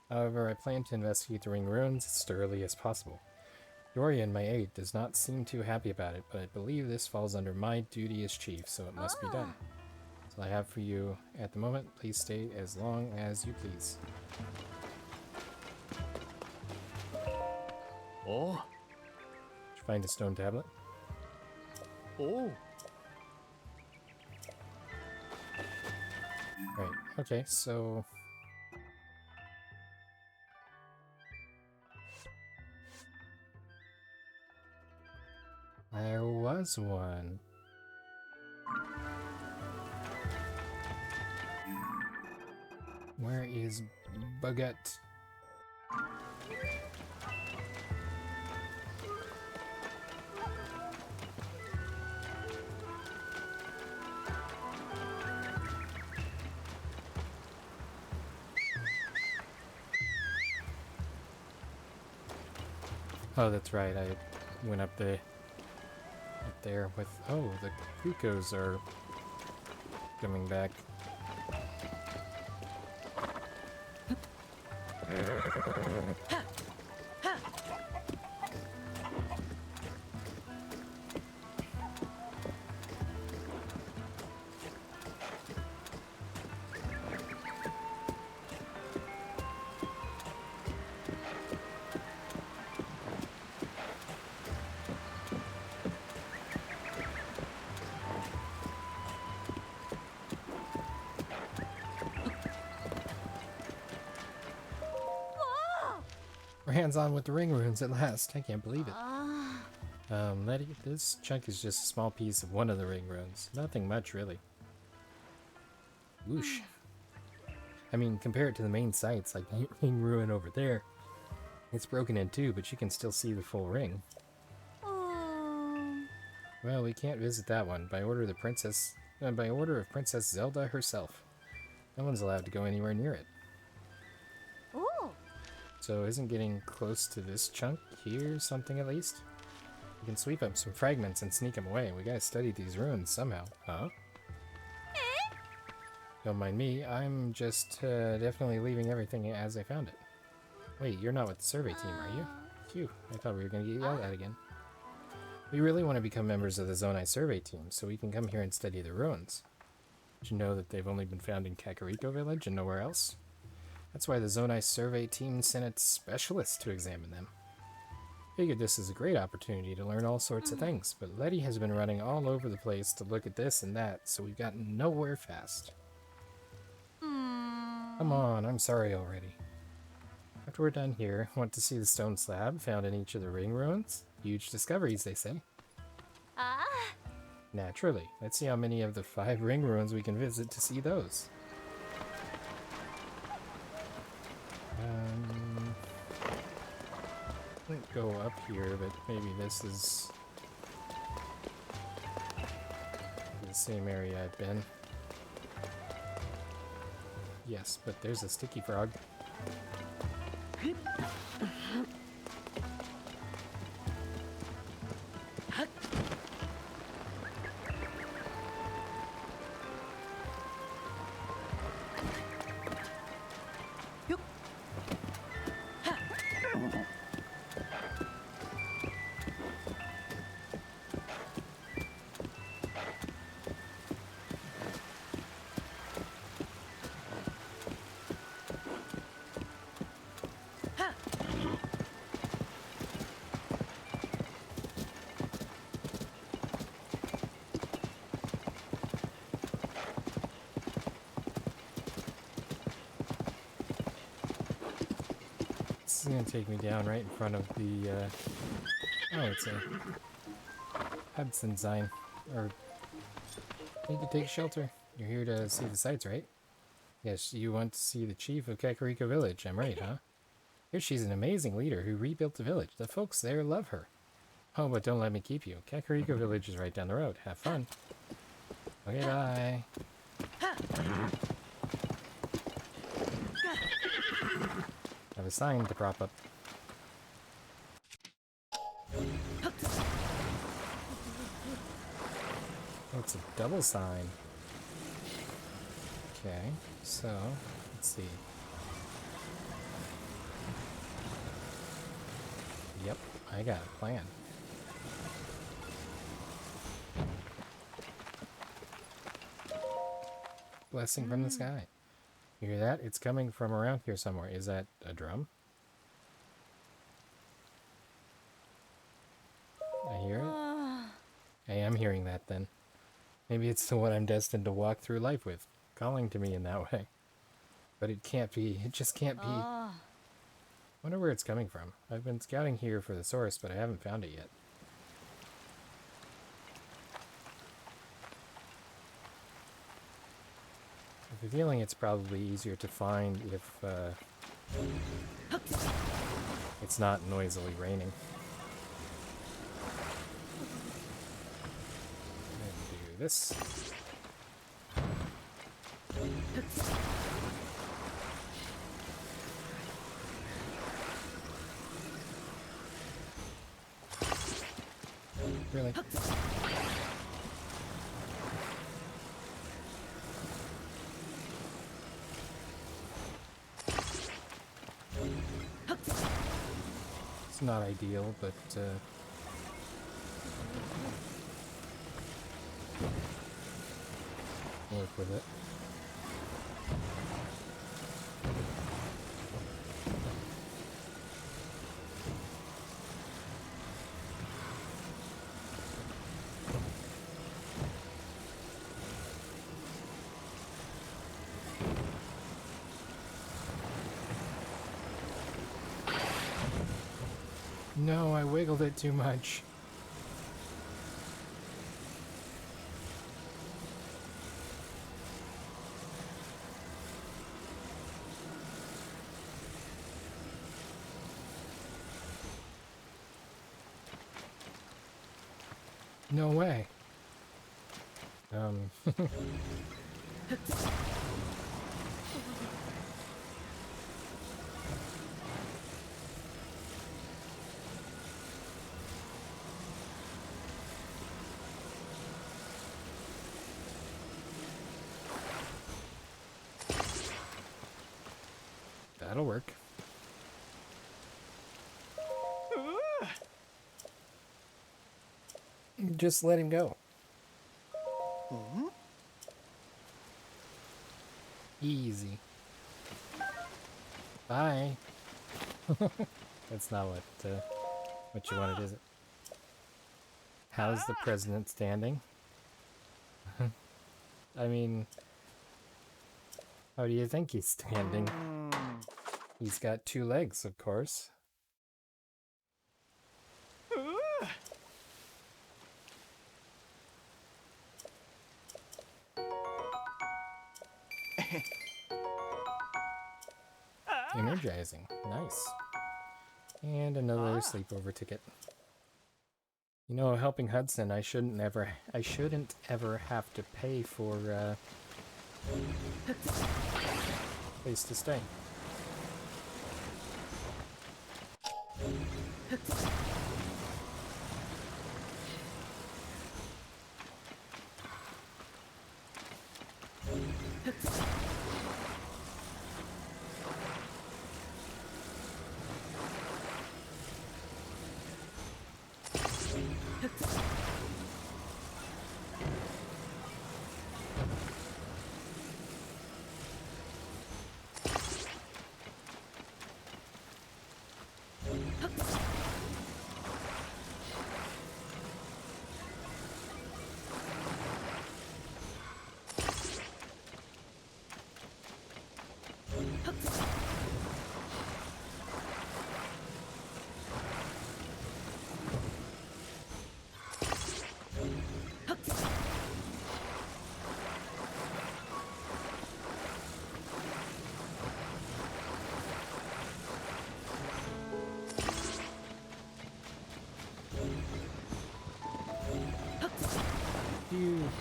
However, I plan to investigate the Ring Ruins as thoroughly as possible. Dorian, my aide, does not seem too happy about it, but I believe this falls under my duty as chief, so it must be done. That's all I have for you at the moment. Please stay as long as you please. Oh. Did you find a stone tablet? Oh. Right, okay, so... There was one. Where is Baguette? Oh, that's right. I went up there with... Oh, the Kukos are coming back. We're hands-on with the Ring Ruins at last. I can't believe it. Letty, this chunk is just a small piece of one of the Ring Ruins. Nothing much, really. Whoosh. I mean, compare it to the main sites, like the Ring Ruin over there. It's broken in two, but you can still see the full ring. Well, we can't visit that one by order of Princess Zelda herself. No one's allowed to go anywhere near it. So isn't getting close to this chunk here something at least? We can sweep up some fragments and sneak them away. We gotta study these ruins somehow. Huh? Don't mind me, I'm just definitely leaving everything as I found it. Wait, you're not with the survey team, are you? Phew, I thought we were gonna get yelled at again. We really want to become members of the Zonai survey team, so we can come here and study the ruins. Did you know that they've only been found in Kakariko Village and nowhere else? That's why the Zonai survey team sent its specialists to examine them. Figured this is a great opportunity to learn all sorts of things, but Letty has been running all over the place to look at this and that, so we've gotten nowhere fast. Come on, I'm sorry already. After we're done here, want to see the stone slab found in each of the ring ruins? Huge discoveries, they say. Naturally. Let's see how many of the 5 ring ruins we can visit to see those. I wouldn't go up here, but maybe this is the same area I've been. Yes, but there's a sticky frog. This is gonna take me down right in front of the, oh, it's a Hudson sign. Or, need to take shelter. You're here to see the sights, right? Yes, you want to see the chief of Kakariko Village, I'm right, huh? Here she's an amazing leader who rebuilt the village. The folks there love her. Oh, but don't let me keep you. Kakariko Village is right down the road. Have fun. Okay, bye. Have a sign to prop up. Oh, it's a double sign. Okay, so, let's see. Yep, I got a plan. Blessing from the sky. You hear that? It's coming from around here somewhere. Is that a drum? I hear it. I am hearing that then. Maybe it's the one I'm destined to walk through life with, calling to me in that way. But it can't be. It just can't be. Wonder where it's coming from. I've been scouting here for the source, but I haven't found it yet. I have a feeling it's probably easier to find if it's not noisily raining. And do this. Really? It's not ideal, but work with it. No, I wiggled it too much. No way. That'll work. Just let him go. Easy. Bye. That's not what you wanted, is it? How's the president standing? I mean, how do you think he's standing? He's got 2 legs, of course. Energizing. Nice. And another sleepover ticket. You know, helping Hudson, I shouldn't ever have to pay for place to stay.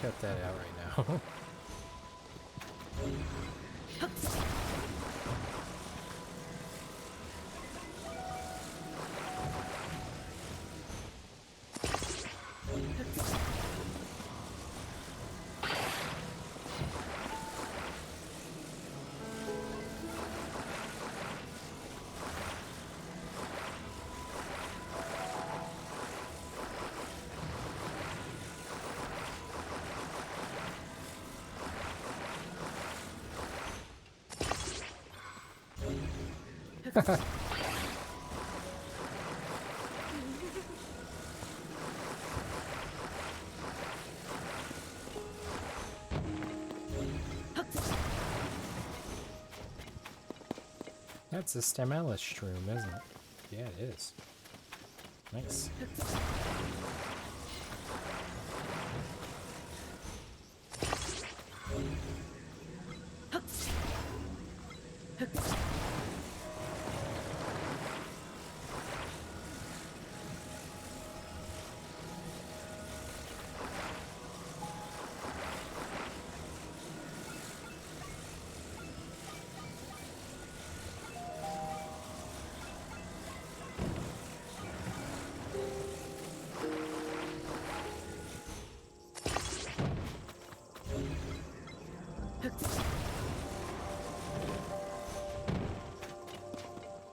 Cut that out right now. That's a Stemella shroom, isn't it? Yeah, it is. Nice.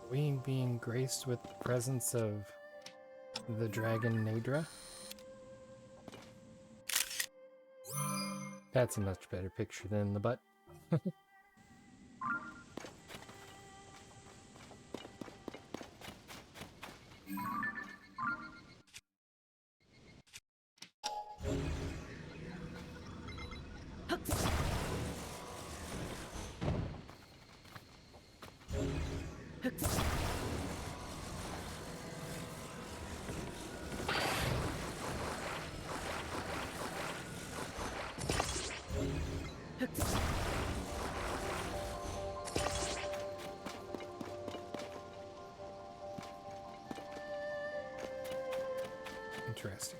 We being graced with the presence of the dragon Nadra. That's a much better picture than the butt. Interesting.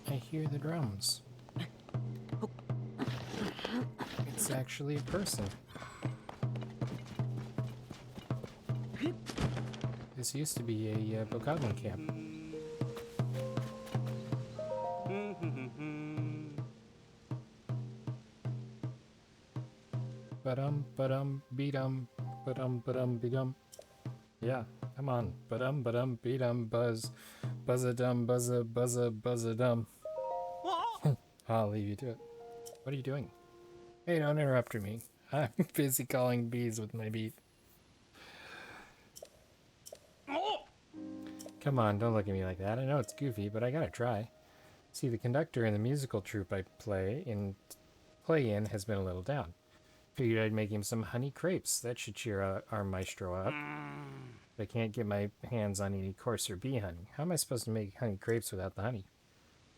I hear the drums. It's actually a person. This used to be a Bokoblin camp. Ba-dum, beat-um. Ba-dum, yeah, come on. Ba-dum, buzz. Buzz-a-dum, buzz-a-dum. I'll leave you to it. What are you doing? Hey, don't interrupt me. I'm busy calling bees with my beat. Come on, don't look at me like that. I know it's goofy, but I gotta try. See, the conductor in the musical troupe I play in has been a little down. Figured I'd make him some honey crepes. That should cheer our maestro up. But I can't get my hands on any coarser bee honey. How am I supposed to make honey crepes without the honey?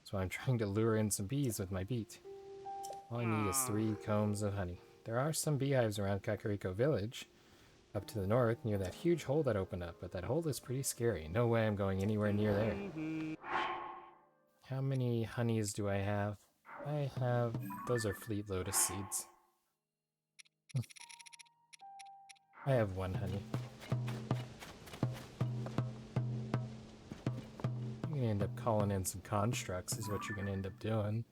So I'm trying to lure in some bees with my beat. All I need is 3 combs of honey. There are some beehives around Kakariko Village, up to the north, near that huge hole that opened up, but that hole is pretty scary. No way I'm going anywhere near there. How many honeys do I have? I have... those are Fleet Lotus seeds. I have 1 honey. You're gonna end up calling in some constructs is what you're gonna end up doing.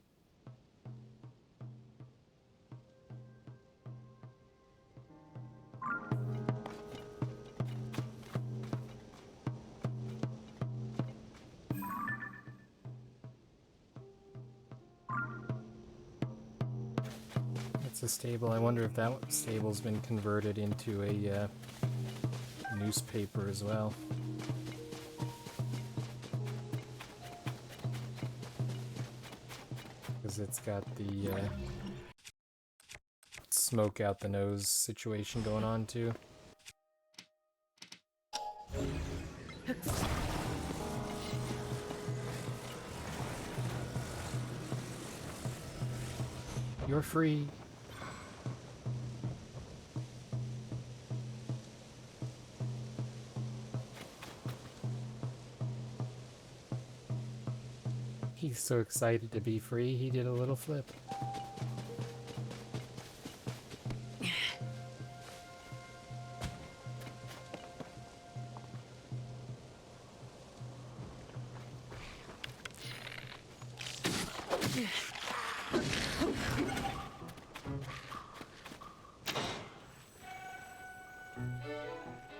It's a stable. I wonder if that stable's been converted into a newspaper as well. Because it's got the smoke out the nose situation going on too. You're free. He's so excited to be free, he did a little flip.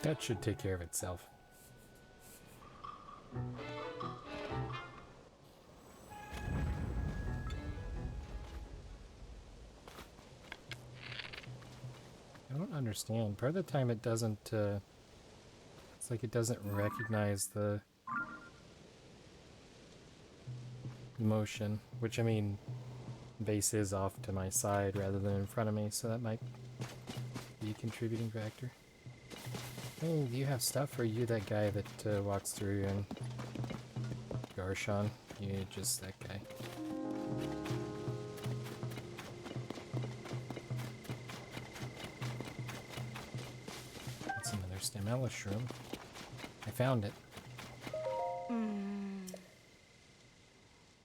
That should take care of itself. I don't understand. Part of the time it doesn't, it's like it doesn't recognize the motion, which I mean, base is off to my side rather than in front of me, so that might be a contributing factor. Hey, do you have stuff, or are you that guy that walks through and Garshawn? You're just that guy. That's another stamella shroom. I found it. I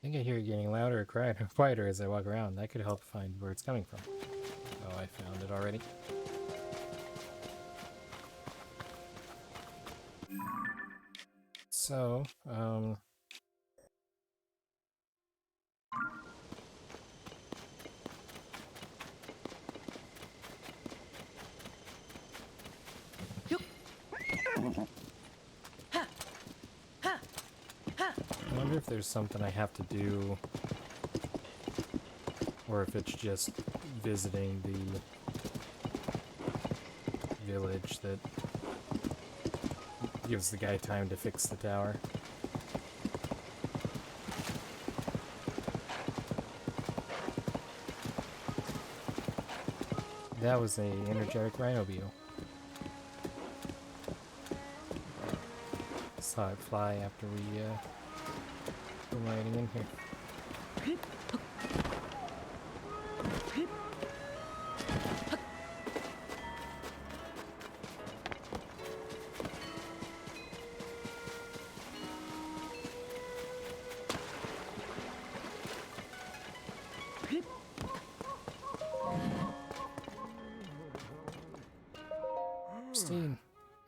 think I hear it getting louder or quieter as I walk around. That could help find where it's coming from. Oh, I found it already. So, I wonder if there's something I have to do, or if it's just visiting the village that gives the guy time to fix the tower. That was a energetic rhino beetle. Saw it fly after we came riding in here.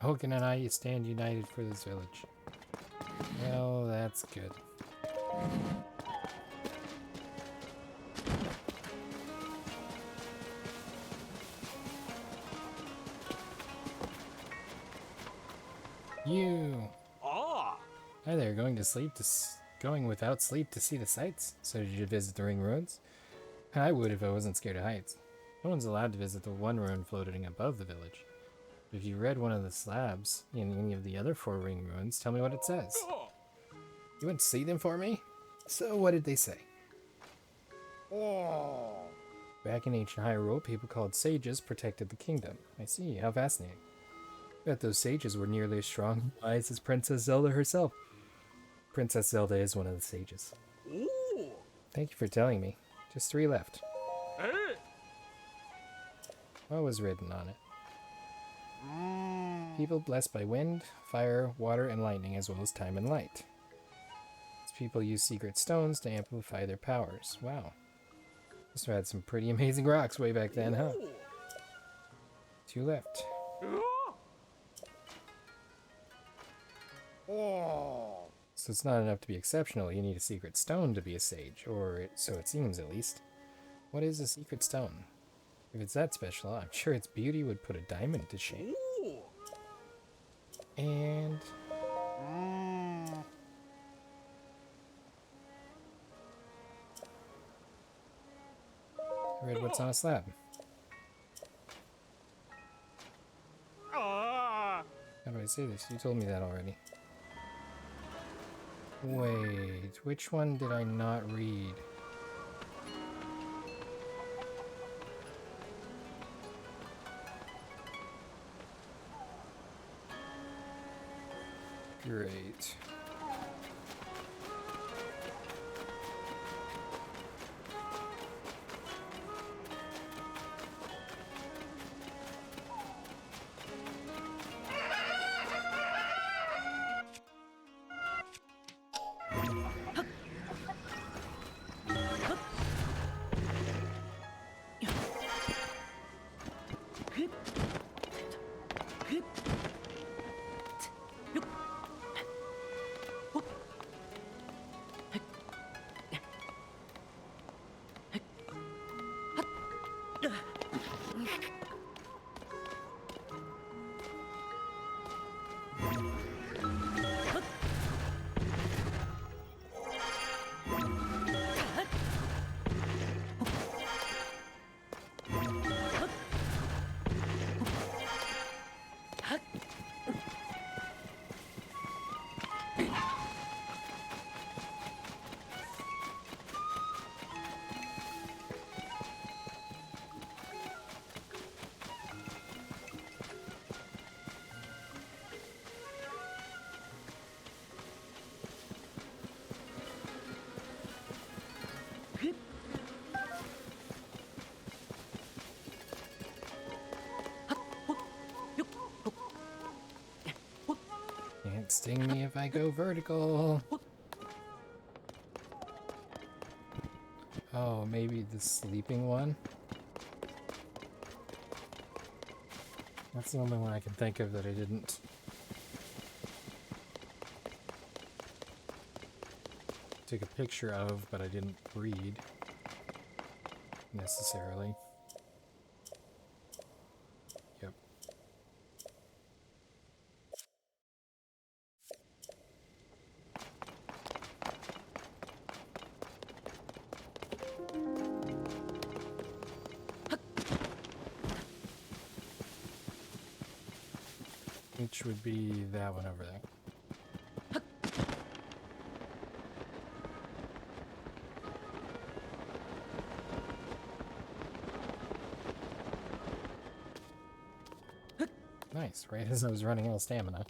Hogan and I stand united for this village. Well, that's good. You. Ah. Hi there, going without sleep to see the sights? So did you visit the ring ruins? I would if I wasn't scared of heights. No one's allowed to visit the one ruin floating above the village. If you read one of the slabs in any of the other 4 ring ruins, tell me what it says. You went to see them for me? So what did they say? Oh. Back in ancient Hyrule, people called sages protected the kingdom. I see, how fascinating. Bet those sages were nearly as strong and wise as Princess Zelda herself. Princess Zelda is one of the sages. Ooh. Thank you for telling me. Just 3 left. Hey. What was written on it? People blessed by wind, fire, water, and lightning, as well as time and light. These people use secret stones to amplify their powers. Wow. Must have had some pretty amazing rocks way back then, huh? 2 left. Oh. So it's not enough to be exceptional, you need a secret stone to be a sage, or so it seems at least. What is a secret stone? If it's that special, I'm sure its beauty would put a diamond to shame. Ooh. And... I read what's on a slab. Ah. How do I say this? You told me that already. Wait, which one did I not read? Great. Can't sting me if I go vertical. Oh, maybe the sleeping one? That's the only one I can think of that I didn't take a picture of, but I didn't read necessarily. Yep. Which would be that one over there. Nice, right as I was running out of stamina.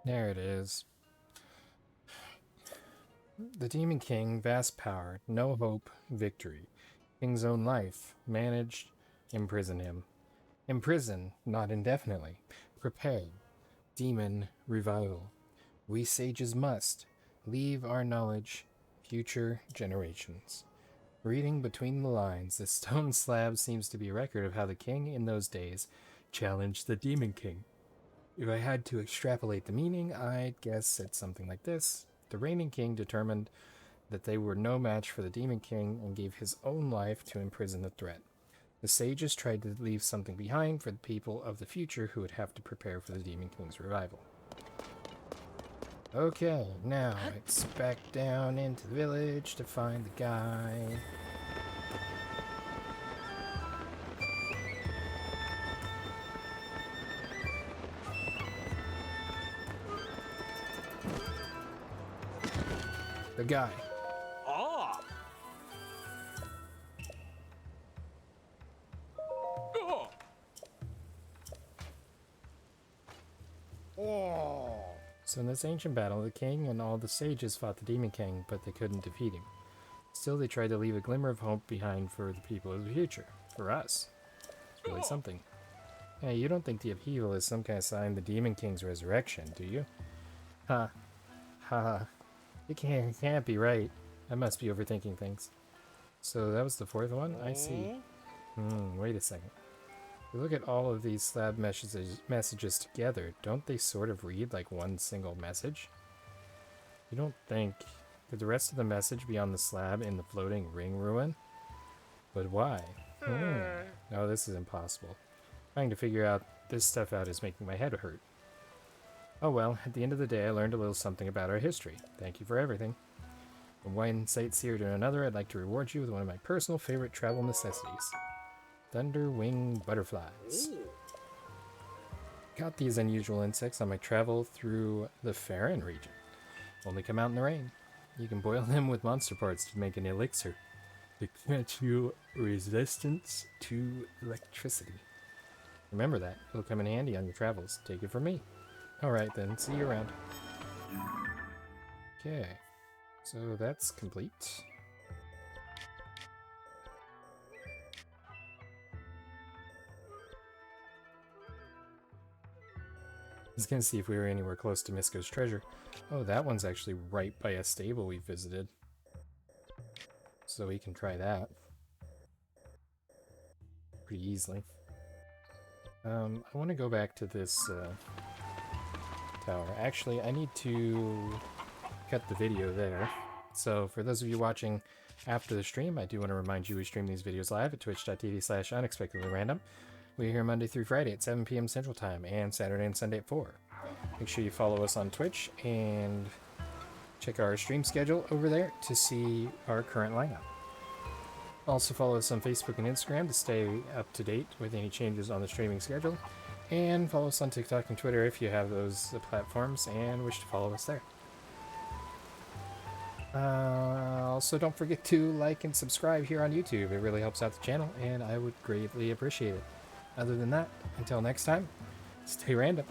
There it is. The Demon King, vast power, no hope, victory. King's own life, managed, imprison him. Imprison, not indefinitely. Prepare. Demon revival. We sages must leave our knowledge Future generations. Reading between the lines, this stone slab seems to be a record of how the king in those days challenged the Demon King. If I had to extrapolate the meaning, I'd guess it's something like this. The reigning king determined that they were no match for the Demon King and gave his own life to imprison the threat. The sages tried to leave something behind for the people of the future who would have to prepare for the Demon King's revival. Okay, now it's back down into the village to find the guy. The guy. Ah. Oh. So in this ancient battle, the king and all the sages fought the Demon King, but they couldn't defeat him. Still, they tried to leave a glimmer of hope behind for the people of the future. For us. It's really something. Hey, you don't think the upheaval is some kind of sign of the Demon King's resurrection, do you? Ha. Ha. It can't be right. I must be overthinking things. So that was the fourth one? I see. Wait a second. If you look at all of these slab messages together, don't they sort of read like one single message? You don't think... Could the rest of the message be on the slab in the floating ring ruin? But why? No, this is impossible. Trying to figure out this stuff out is making my head hurt. Oh well, at the end of the day I learned a little something about our history. Thank you for everything. From one sightseer to another, I'd like to reward you with one of my personal favorite travel necessities. Thunderwing butterflies. Got these unusual insects on my travel through the Farron region. Only come out in the rain. You can boil them with monster parts to make an elixir. It grants you resistance to electricity. Remember that. It'll come in handy on your travels. Take it from me. Alright then, see you around. Okay. So that's complete. I was gonna see if we were anywhere close to Misko's treasure. Oh, that one's actually right by a stable we visited. So we can try that. Pretty easily. I want to go back to this tower. Actually, I need to cut the video there. So for those of you watching after the stream, I do want to remind you we stream these videos live at twitch.tv/unexpectedlyrandom. We're here Monday through Friday at 7 p.m. Central Time and Saturday and Sunday at 4. Make sure you follow us on Twitch and check our stream schedule over there to see our current lineup. Also follow us on Facebook and Instagram to stay up to date with any changes on the streaming schedule. And follow us on TikTok and Twitter if you have those platforms and wish to follow us there. Also, don't forget to like and subscribe here on YouTube. It really helps out the channel, and I would greatly appreciate it. Other than that, until next time, stay random.